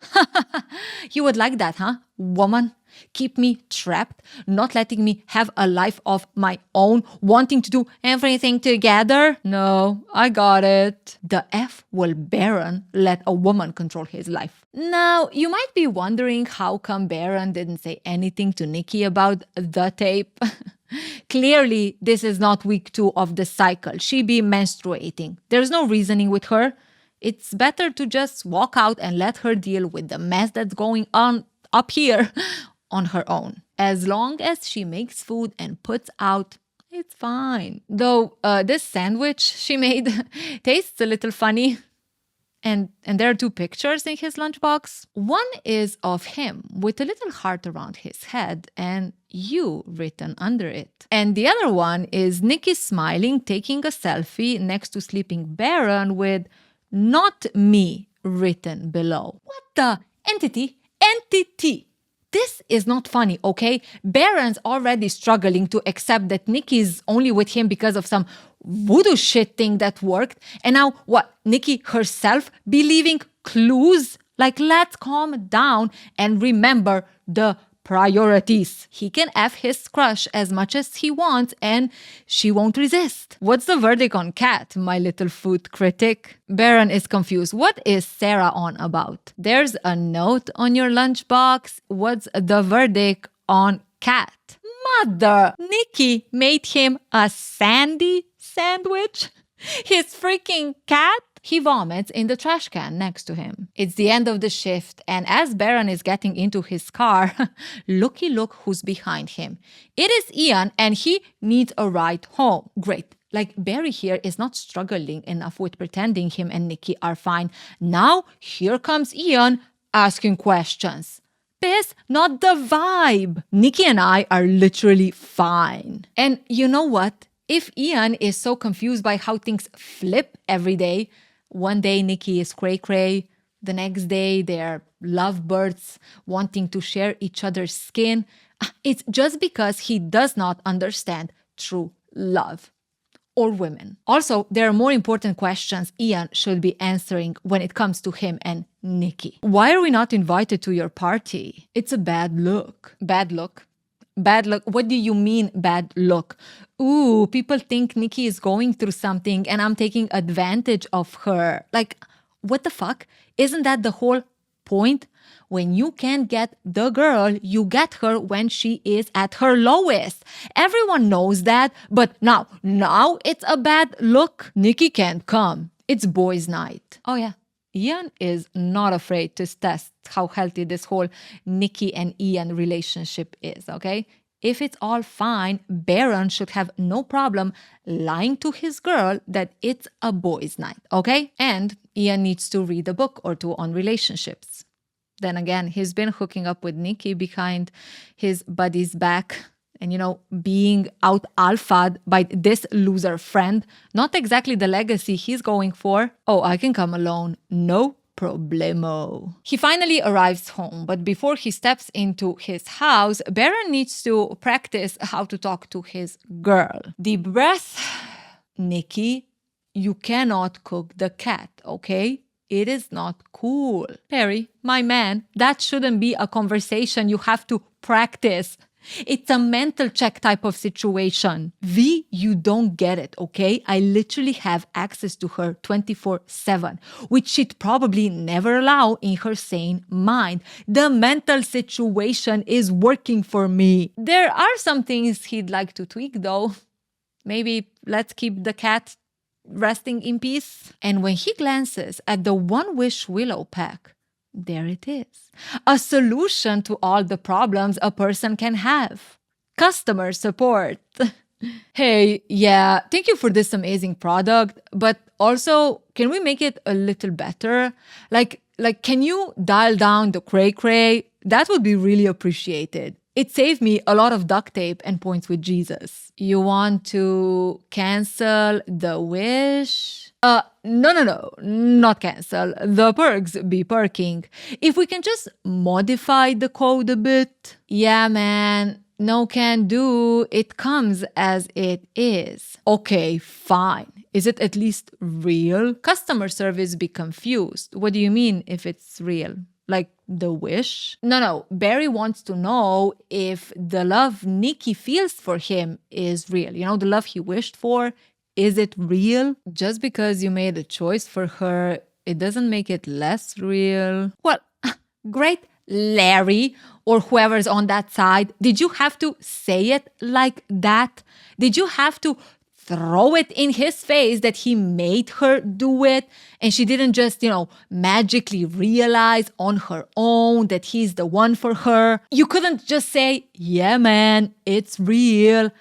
You would like that, huh, woman? Keep me trapped, not letting me have a life of my own, wanting to do everything together? No, I got it. The F will Baron let a woman control his life. Now, you might be wondering how come Baron didn't say anything to Nikki about the tape. Clearly, this is not week 2 of the cycle. She be menstruating. There's no reasoning with her. It's better to just walk out and let her deal with the mess that's going on up here on her own. As long as she makes food and puts out, it's fine. Though this sandwich she made tastes a little funny. And there are 2 pictures in his lunchbox. One is of him with a little heart around his head and you written under it. And the other one is Nikki smiling, taking a selfie next to sleeping Baron with "not me" written below. What the entity? This is not funny, okay? Baron's already struggling to accept that Nikki's only with him because of some voodoo shit thing that worked. And now, what? Nikki herself believing clues? Like, let's calm down and remember the priorities. He can F his crush as much as he wants and she won't resist. What's the verdict on Cat, my little food critic? Baron is confused. What is Sarah on about? There's a note on your lunchbox. What's the verdict on Cat? Mother! Nikki made him a sandy sandwich? His freaking cat? He vomits in the trash can next to him. It's the end of the shift, and as Baron is getting into his car, looky look who's behind him. It is Ian, and he needs a ride home. Great. Like, Barry here is not struggling enough with pretending him and Nikki are fine. Now, here comes Ian asking questions. This not the vibe. Nikki and I are literally fine. And you know what? If Ian is so confused by how things flip every day, one day Nikki is cray-cray, the next day they're lovebirds wanting to share each other's skin, it's just because he does not understand true love or women. Also, there are more important questions Ian should be answering when it comes to him and Nikki. Why are we not invited to your party? It's a bad look. Bad look? Bad luck? What do you mean bad luck? Ooh, people think Nikki is going through something and I'm taking advantage of her. Like, what the fuck? Isn't that the whole point? When you can't get the girl, you get her when she is at her lowest. Everyone knows that, but now it's a bad look. Nikki can't come. It's boys' night. Oh yeah. Ian is not afraid to test how healthy this whole Nikki and Ian relationship is, okay? If it's all fine, Baron should have no problem lying to his girl that it's a boys' night, okay? And Ian needs to read a book or two on relationships. Then again, he's been hooking up with Nikki behind his buddy's back and, being out alphaed by this loser friend. Not exactly the legacy he's going for. Oh, I can come alone. No problemo. He finally arrives home, but before he steps into his house, Baron needs to practice how to talk to his girl. Deep breath. Nikki, you cannot cook the cat, okay? It is not cool. Perry, my man, that shouldn't be a conversation you have to practice. It's a mental check type of situation. V, you don't get it, okay? I literally have access to her 24/7, which she'd probably never allow in her sane mind. The mental situation is working for me. There are some things he'd like to tweak though. Maybe let's keep the cat resting in peace. And when he glances at the One Wish willow pack, there it is. A solution to all the problems a person can have. Customer support. Hey, yeah, thank you for this amazing product, but also, can we make it a little better? Like, can you dial down the cray-cray? That would be really appreciated. It saved me a lot of duct tape and points with Jesus. You want to cancel the wish? No, not cancel. The perks be perking. If we can just modify the code a bit. Yeah, man, no can do. It comes as it is. Okay, fine. Is it at least real? Customer service be confused. What do you mean if it's real? Like the wish? No. Barry wants to know if the love Nikki feels for him is real. The love he wished for, is it real? Just because you made a choice for her, it doesn't make it less real. Well, great, Larry, or whoever's on that side. Did you have to say it like that? Did you have to throw it in his face that he made her do it and she didn't just, magically realize on her own that he's the one for her? You couldn't just say, yeah, man, it's real.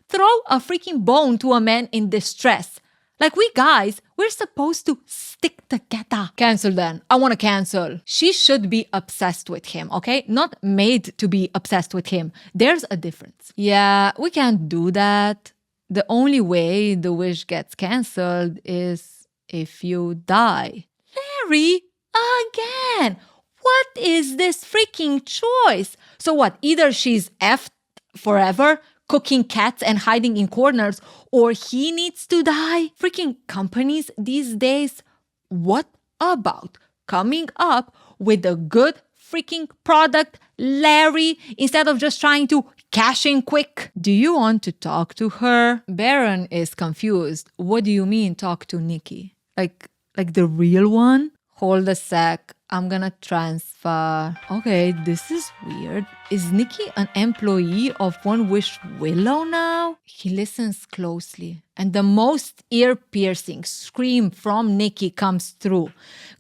Throw a freaking bone to a man in distress. Like we guys, we're supposed to stick together. Cancel then. I want to cancel. She should be obsessed with him, okay? Not made to be obsessed with him. There's a difference. Yeah, we can't do that. The only way the wish gets cancelled is if you die. Larry, again! What is this freaking choice? So what, either she's effed forever, cooking cats and hiding in corners, or he needs to die? Freaking companies these days, what about coming up with a good freaking product, Larry, instead of just trying to cash in quick? Do you want to talk to her? Baron is confused. What do you mean talk to Nikki? Like the real one? Hold a sec. I'm gonna transfer. Okay, this is weird. Is Nikki an employee of One Wish Willow now? He listens closely, and the most ear-piercing scream from Nikki comes through.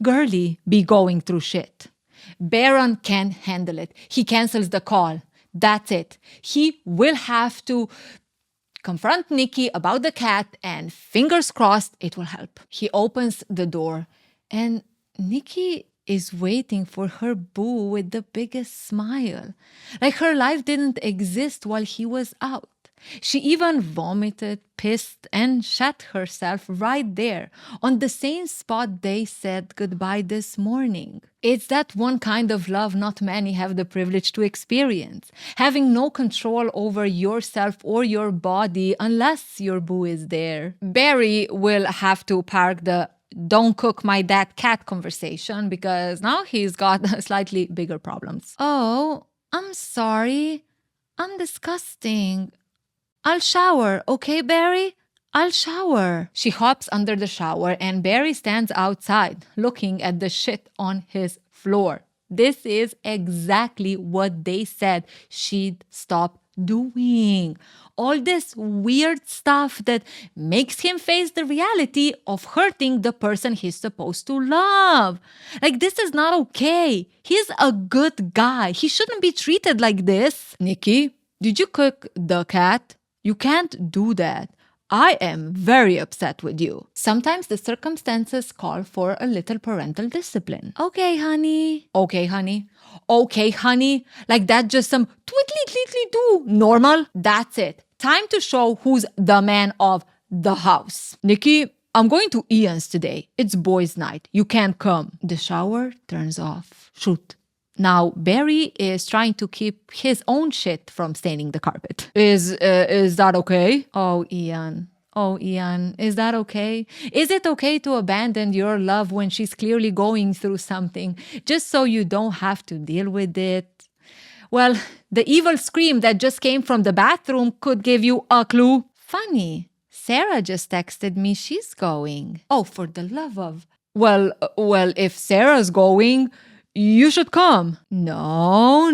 Girlie be going through shit. Baron can't handle it. He cancels the call. That's it. He will have to confront Nikki about the cat, and fingers crossed it will help. He opens the door, and Nikki is waiting for her boo with the biggest smile. Like her life didn't exist while he was out. She even vomited, pissed, and shat herself right there on the same spot they said goodbye this morning. It's that one kind of love not many have the privilege to experience. Having no control over yourself or your body unless your boo is there. Barry will have to park the "don't cook my dead cat" conversation because now he's got slightly bigger problems. Oh, I'm sorry. I'm disgusting. I'll shower, okay, Barry? I'll shower. She hops under the shower and Barry stands outside looking at the shit on his floor. This is exactly what they said she'd stop doing. All this weird stuff that makes him face the reality of hurting the person he's supposed to love. Like, this is not okay. He's a good guy. He shouldn't be treated like this. Nikki, did you cook the cat? You can't do that. I am very upset with you. Sometimes the circumstances call for a little parental discipline. Okay, honey. Okay, honey. Okay, honey. Like that, just some twiddly-twiddly-do. Normal. That's it. Time to show who's the man of the house. Nikki, I'm going to Ian's today. It's boys' night. You can't come. The shower turns off. Shoot. Now, Barry is trying to keep his own shit from staining the carpet. Is that okay? Oh, Ian. Oh, Ian, is that okay? Is it okay to abandon your love when she's clearly going through something just so you don't have to deal with it? Well, the evil scream that just came from the bathroom could give you a clue. Funny. Sarah just texted me she's going. Oh, for the love of... Well, if Sarah's going... You should come. No.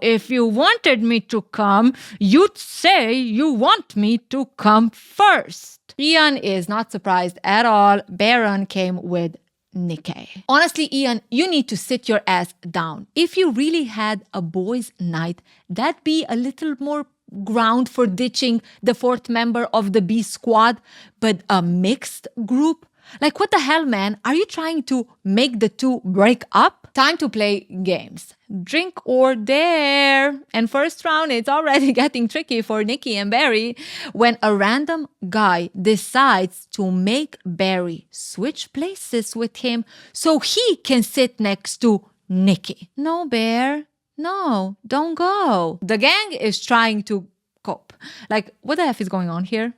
If you wanted me to come, you'd say you want me to come first. Ian is not surprised at all. Baron came with Nikki. Honestly, Ian, you need to sit your ass down. If you really had a boys' night, that'd be a little more ground for ditching the fourth member of the B squad, but a mixed group? Like, what the hell, man? Are you trying to make the two break up? Time to play games. Drink or dare. And first round, it's already getting tricky for Nikki and Barry when a random guy decides to make Barry switch places with him so he can sit next to Nikki. No, Bear. No, don't go. The gang is trying to cope. Like, what the F is going on here?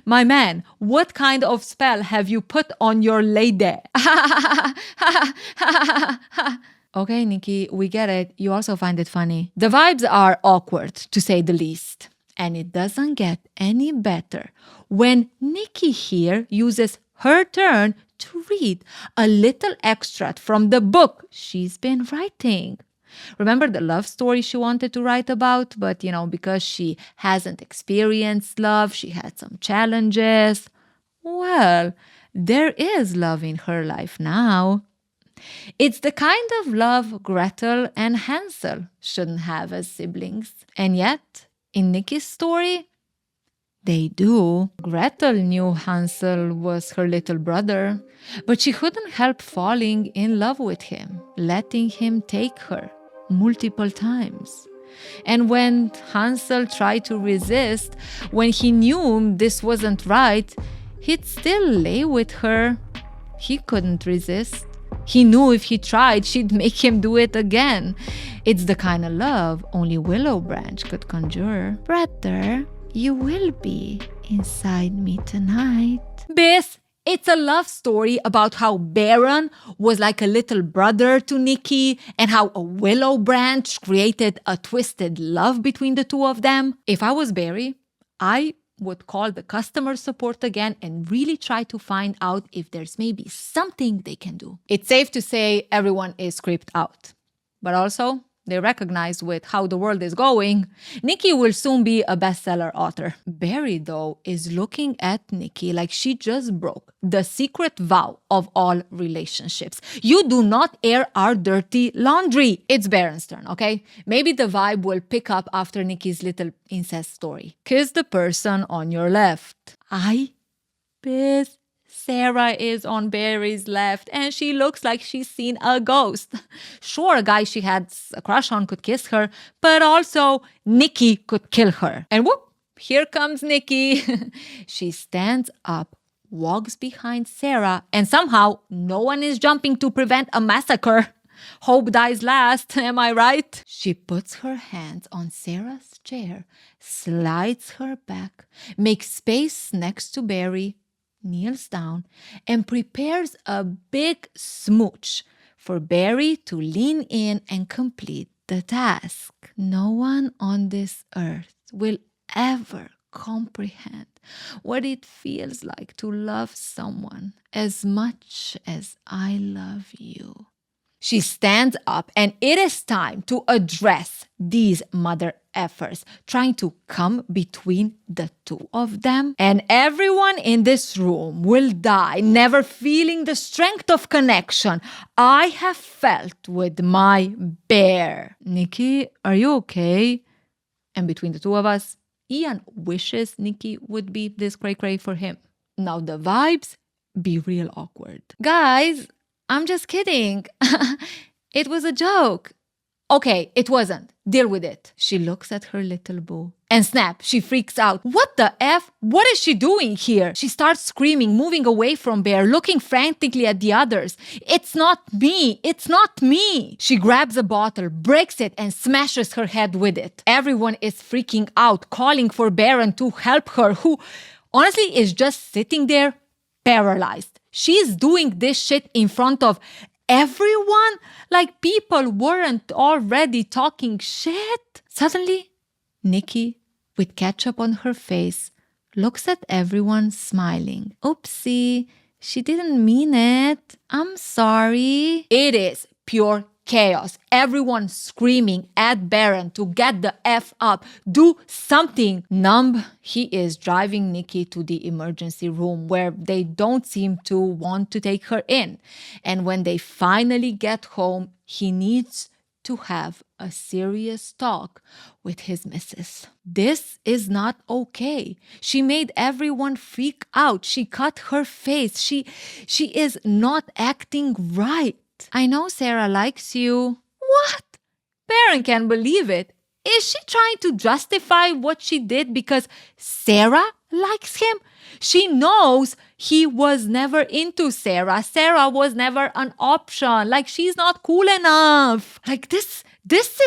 My man, what kind of spell have you put on your lady? Okay, Nikki, we get it. You also find it funny. The vibes are awkward, to say the least. And it doesn't get any better when Nikki here uses her turn to read a little extract from the book she's been writing. Remember the love story she wanted to write about? But, because she hasn't experienced love, she had some challenges. Well, there is love in her life now. It's the kind of love Gretel and Hansel shouldn't have as siblings. And yet, in Nikki's story, they do. Gretel knew Hansel was her little brother, but she couldn't help falling in love with him, letting him take her multiple times. And when Hansel tried to resist, when he knew this wasn't right, he'd still lay with her. He couldn't resist. He knew if he tried, she'd make him do it again. It's the kind of love only Willow Branch could conjure. Brother, you will be inside me tonight. Bess, it's a love story about how Baron was like a little brother to Nikki and how a willow branch created a twisted love between the two of them. If I was Barry, I would call the customer support again and really try to find out if there's maybe something they can do. It's safe to say everyone is creeped out. But also, they recognize with how the world is going, Nikki will soon be a bestseller author. Barry, though, is looking at Nikki like she just broke the secret vow of all relationships. You do not air our dirty laundry. It's Baron's turn, okay? Maybe the vibe will pick up after Nikki's little incest story. Kiss the person on your left. I piss. Sarah is on Barry's left and she looks like she's seen a ghost. Sure, a guy she had a crush on could kiss her, but also Nikki could kill her. And whoop, here comes Nikki. She stands up, walks behind Sarah, and somehow no one is jumping to prevent a massacre. Hope dies last, am I right? She puts her hands on Sarah's chair, slides her back, makes space next to Barry, kneels down, and prepares a big smooch for Barry to lean in and complete the task. No one on this earth will ever comprehend what it feels like to love someone as much as I love you. She stands up, and it is time to address these mother effers trying to come between the two of them. And everyone in this room will die never feeling the strength of connection I have felt with my bear. Nikki, are you okay? And between the two of us, Ian wishes Nikki would be this cray-cray for him. Now the vibes be real awkward. Guys, I'm just kidding. It was a joke. Okay, it wasn't. Deal with it. She looks at her little boo. And snap, she freaks out. What the F? What is she doing here? She starts screaming, moving away from Bear, looking frantically at the others. It's not me. It's not me. She grabs a bottle, breaks it, and smashes her head with it. Everyone is freaking out, calling for Baron to help her, who honestly is just sitting there paralyzed. She's doing this shit in front of everyone, like people weren't already talking shit. Suddenly, Nikki, with ketchup on her face, looks at everyone smiling. Oopsie, she didn't mean it. I'm sorry. It is pure chaos. Everyone screaming at Baron to get the F up. Do something. Numb, he is driving Nikki to the emergency room where they don't seem to want to take her in. And when they finally get home, he needs to have a serious talk with his missus. This is not okay. She made everyone freak out. She cut her face. She is not acting right. I know Sarah likes you. What? Baron can't believe it. Is she trying to justify what she did because Sarah likes him? She knows he was never into Sarah. Sarah was never an option. Like, she's not cool enough. Like, this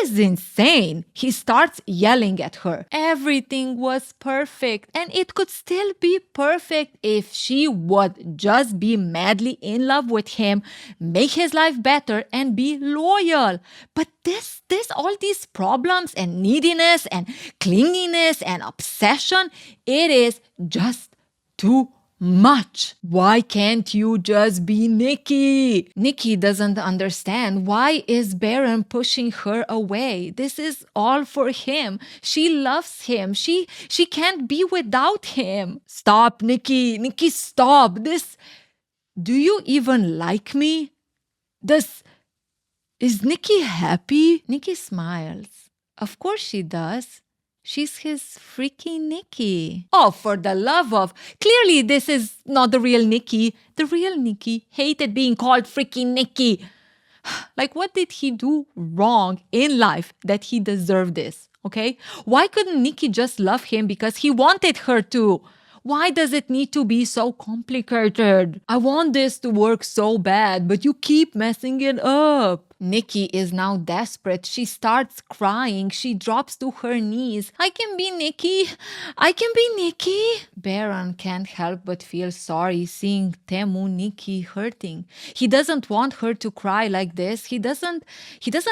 is insane. He starts yelling at her. Everything was perfect, and it could still be perfect if she would just be madly in love with him, make his life better, and be loyal. But all these problems and neediness and clinginess and obsession, it is just too much. Why can't you just be Nikki? Nikki doesn't understand. Why is Baron pushing her away? This is all for him. She loves him. She can't be without him. Stop, Nikki. Nikki, stop. Do you even like me? Is Nikki happy? Nikki smiles. Of course she does. She's his freaky Nikki. Oh, for the love of... Clearly, this is not the real Nikki. The real Nikki hated being called freaky Nikki. Like, what did he do wrong in life that he deserved this? Okay? Why couldn't Nikki just love him because he wanted her to? Why does it need to be so complicated? I want this to work so bad, but you keep messing it up. Nikki is now desperate. She starts crying. She drops to her knees. I can be Nikki. I can be Nikki. Baron can't help but feel sorry seeing Temu Nikki hurting. He doesn't want her to cry like this. He doesn't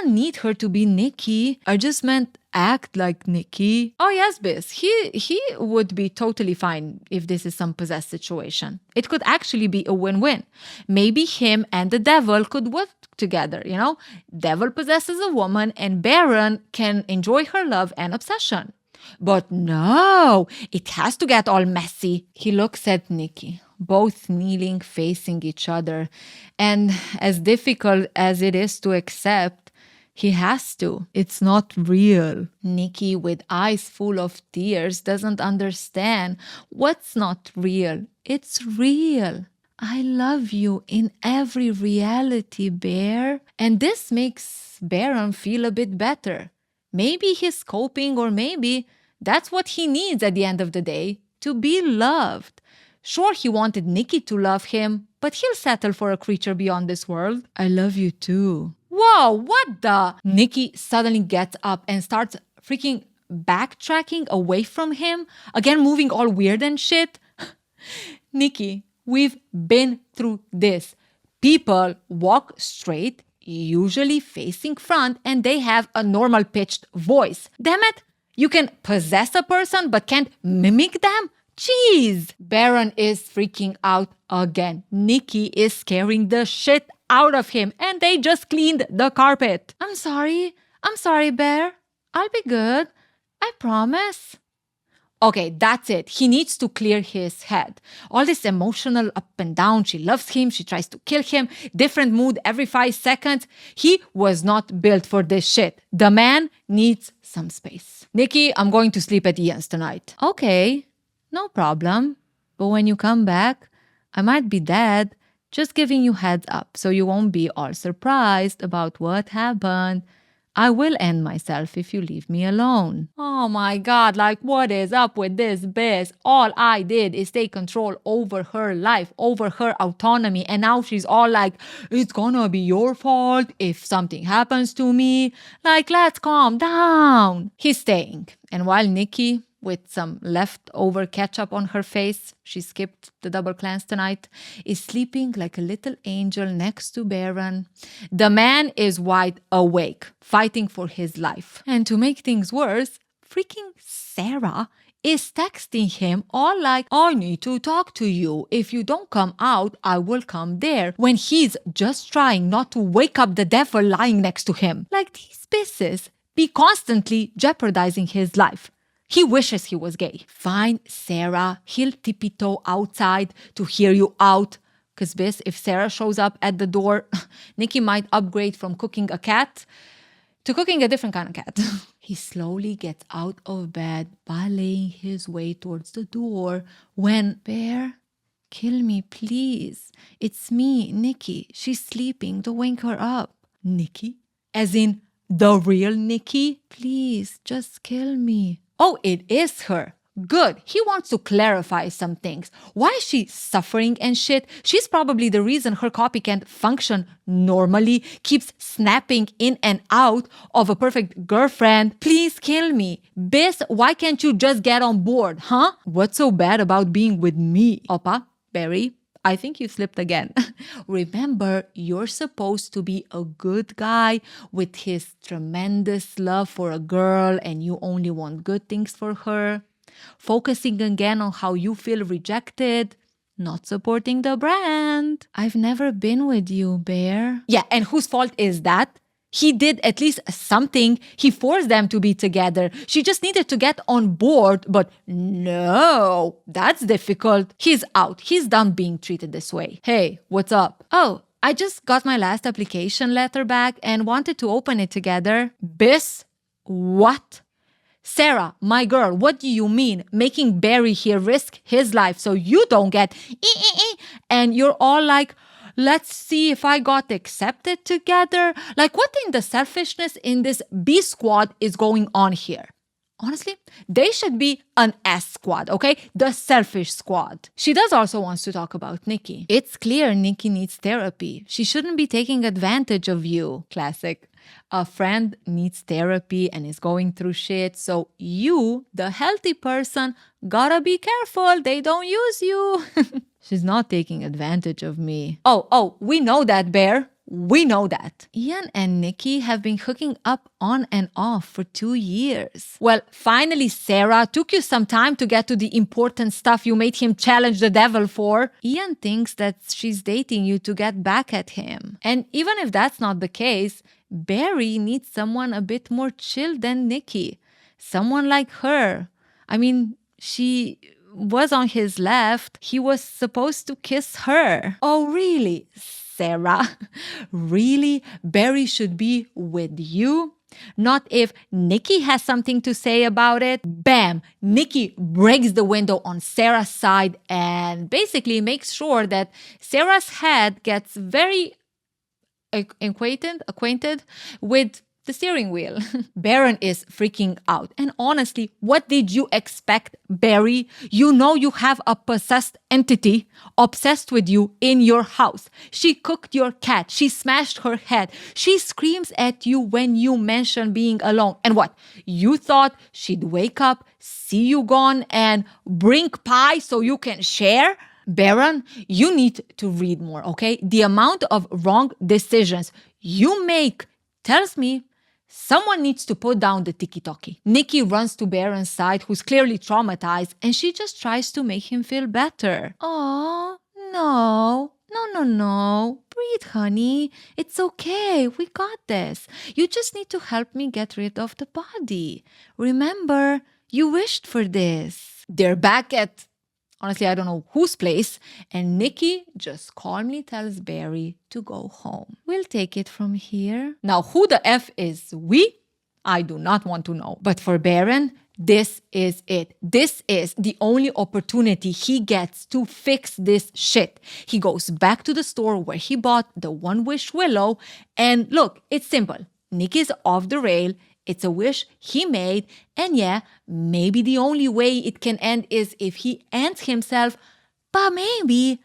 need her to be Nikki. I just meant act like Nikki. Oh yes, Biz. He would be totally fine if this is some possessed situation. It could actually be a win-win. Maybe him and the devil could work together, you know? Devil possesses a woman and Baron can enjoy her love and obsession. But no, it has to get all messy. He looks at Nikki, both kneeling, facing each other. And as difficult as it is to accept, he has to. It's not real. Nikki, with eyes full of tears, doesn't understand what's not real. It's real. I love you in every reality, Bear. And this makes Baron feel a bit better. Maybe he's coping, or maybe that's what he needs at the end of the day, to be loved. Sure, he wanted Nikki to love him, but he'll settle for a creature beyond this world. I love you too. Whoa, what the? Nikki suddenly gets up and starts freaking backtracking away from him, again moving all weird and shit. Nikki, we've been through this. People walk straight, usually facing front, and they have a normal pitched voice. Damn it, You can possess a person but can't mimic them? Jeez! Baron is freaking out again. Nikki is scaring the shit out of him and they just cleaned the carpet. I'm sorry, Bear. I'll be good. I promise. Okay, that's it. He needs to clear his head. All this emotional up and down. She loves him. She tries to kill him. Different mood every 5 seconds. He was not built for this shit. The man needs some space. Nikki, I'm going to sleep at Ian's tonight. Okay, no problem. But when you come back, I might be dead. Just giving you heads up so you won't be all surprised about what happened. I will end myself if you leave me alone. Oh my God, like what is up with this bitch? All I did is take control over her life, over her autonomy, and now she's all like, it's gonna be your fault if something happens to me. Like, let's calm down. He's staying. And while Nikki, with some leftover ketchup on her face, she skipped the double cleanse tonight, is sleeping like a little angel next to Baron. The man is wide awake, fighting for his life. And to make things worse, freaking Sarah is texting him all like, I need to talk to you. If you don't come out, I will come there. When he's just trying not to wake up the devil lying next to him. Like these bitches be constantly jeopardizing his life. He wishes he was gay. Fine, Sarah, he'll tippy-toe outside to hear you out. Because this, if Sarah shows up at the door, Nikki might upgrade from cooking a cat to cooking a different kind of cat. He slowly gets out of bed, ballying his way towards the door when, Bear, kill me, please. It's me, Nikki. She's sleeping. Don't wake her up. Nikki? As in the real Nikki? Please, just kill me. Oh, it is her. Good. He wants to clarify some things. Why is she suffering and shit? She's probably the reason her copy can't function normally, keeps snapping in and out of a perfect girlfriend. Please kill me. Bis, why can't you just get on board, huh? What's so bad about being with me? Oppa, Barry, I think you slipped again. Remember, you're supposed to be a good guy with his tremendous love for a girl and you only want good things for her. Focusing again on how you feel rejected, not supporting the brand. I've never been with you, Bear. Yeah, and whose fault is that? He did at least something. He forced them to be together. She just needed to get on board. But no, that's difficult. He's out. He's done being treated this way. Hey, what's up? Oh, I just got my last application letter back and wanted to open it together. Bis? What? Sarah, my girl, what do you mean? Making Barry here risk his life so you don't get and you're all like, let's see if I got accepted together. Like, what in the selfishness in this B squad is going on here? Honestly, they should be an S squad, okay? The selfish squad. She does also wants to talk about Nikki. It's clear Nikki needs therapy. She shouldn't be taking advantage of you. Classic. A friend needs therapy and is going through shit. So you, the healthy person, gotta be careful. They don't use you. She's not taking advantage of me. Oh, we know that, Bear. We know that. Ian and Nikki have been hooking up on and off for 2 years. Well, finally, Sarah, took you some time to get to the important stuff you made him challenge the devil for. Ian thinks that she's dating you to get back at him. And even if that's not the case, Barry needs someone a bit more chill than Nikki. Someone like her. I mean, she was on his left. He was supposed to kiss her. Oh, really? Sarah, really? Barry should be with you? Not if Nikki has something to say about it. Bam! Nikki breaks the window on Sarah's side and basically makes sure that Sarah's head gets very acquainted with the steering wheel. Baron is freaking out. And honestly, what did you expect, Barry? You know you have a possessed entity obsessed with you in your house. She cooked your cat. She smashed her head. She screams at you when you mention being alone. And what? You thought she'd wake up, see you gone, and bring pie so you can share? Baron, you need to read more, okay? The amount of wrong decisions you make tells me Someone needs to put down the tiki-talkie. Nikki runs to Baron's side, who's clearly traumatized, and she just tries to make him feel better. Oh, no. No. Breathe, honey. It's okay. We got this. You just need to help me get rid of the body. Remember, you wished for this. They're back at, honestly, I don't know whose place, and Nikki just calmly tells Barry to go home. We'll take it from here. Now, who the F is we? I do not want to know. But for Baron, this is it. This is the only opportunity he gets to fix this shit. He goes back to the store where he bought the One Wish Willow, and look, it's simple. Nikki's off the rail. It's a wish he made, and yeah, maybe the only way it can end is if he ends himself, but maybe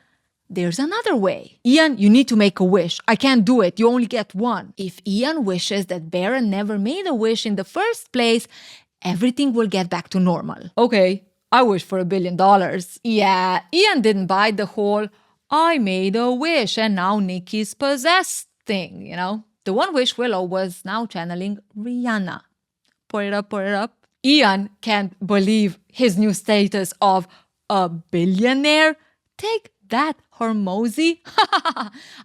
there's another way. Ian, you need to make a wish. I can't do it. You only get one. If Ian wishes that Baron never made a wish in the first place, everything will get back to normal. Okay, I wish for $1 billion. Yeah, Ian didn't buy the whole, I made a wish and now Nikki's possessed thing, you know? The One Wish Willow was now channeling Rihanna. Pour it up. Ian can't believe his new status of a billionaire. Take that, Hormozy.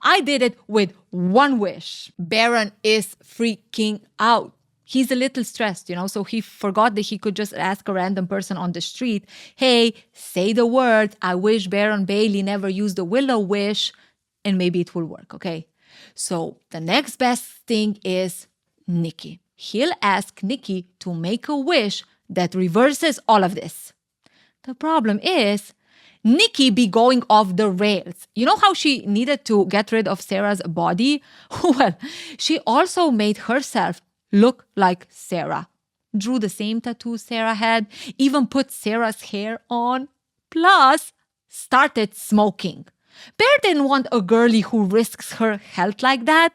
I did it with one wish. Baron is freaking out. He's a little stressed, you know, so he forgot that he could just ask a random person on the street, hey, say the word, I wish Baron Bailey never used the Willow Wish, and maybe it will work, okay? So the next best thing is Nikki. He'll ask Nikki to make a wish that reverses all of this. The problem is, Nikki be going off the rails. You know how she needed to get rid of Sarah's body? Well, she also made herself look like Sarah. Drew the same tattoo Sarah had, even put Sarah's hair on, plus started smoking. Bear didn't want a girlie who risks her health like that.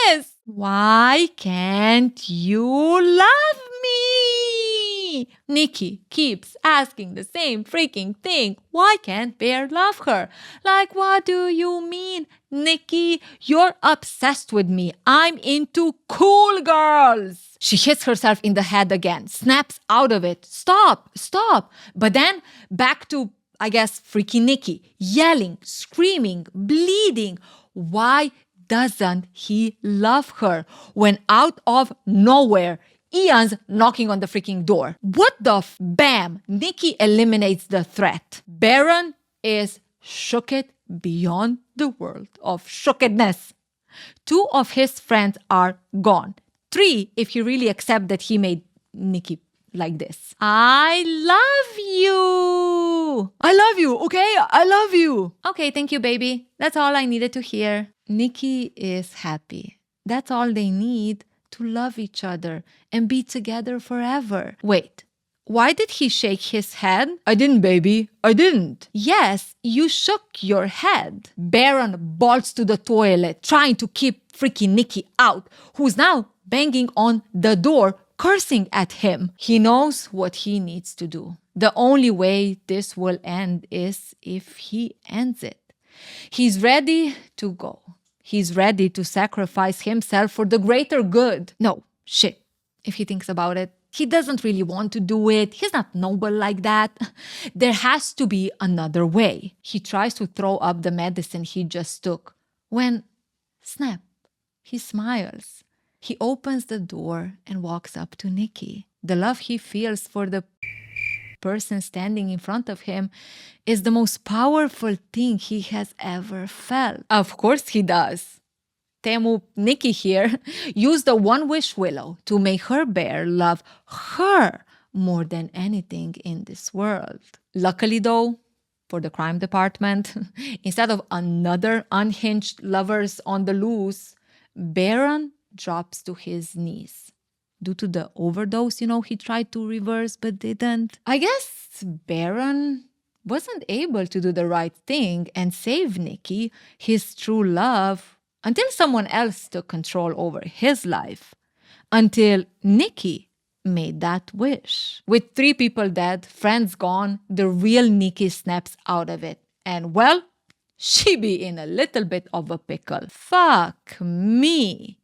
Yes. Why can't you love me? Nikki keeps asking the same freaking thing. Why can't Bear love her? Like, what do you mean? Nikki, you're obsessed with me. I'm into cool girls. She hits herself in the head again, snaps out of it. Stop. But then back to, I guess, freaky Nikki, yelling, screaming, bleeding. Why doesn't he love her when out of nowhere, Ian's knocking on the freaking door? What the bam! Nikki eliminates the threat. Baron is shooked beyond the world of shookedness. 2 of his friends are gone. 3, if he really accepts that he made Nikki like this. I love you, okay? I love you. Okay, thank you, baby. That's all I needed to hear. Nikki is happy. That's all they need to love each other and be together forever. Wait, why did he shake his head? I didn't, baby. I didn't. Yes, you shook your head. Baron bolts to the toilet, trying to keep freaking Nikki out, who's now banging on the door, cursing at him. He knows what he needs to do. The only way this will end is if he ends it. He's ready to go. He's ready to sacrifice himself for the greater good. No, shit. If he thinks about it, he doesn't really want to do it. He's not noble like that. There has to be another way. He tries to throw up the medicine he just took when, snap, he smiles. He opens the door and walks up to Nikki. The love he feels for the person standing in front of him is the most powerful thing he has ever felt. Of course he does. Temu, Nikki here, used the One Wish Willow to make her bear love her more than anything in this world. Luckily though, for the crime department, instead of another unhinged lovers on the loose, Baron drops to his knees. Due to the overdose, he tried to reverse but didn't. I guess Baron wasn't able to do the right thing and save Nikki, his true love, until someone else took control over his life. Until Nikki made that wish. With 3 people dead, friends gone, the real Nikki snaps out of it. And well, she be in a little bit of a pickle. Fuck me.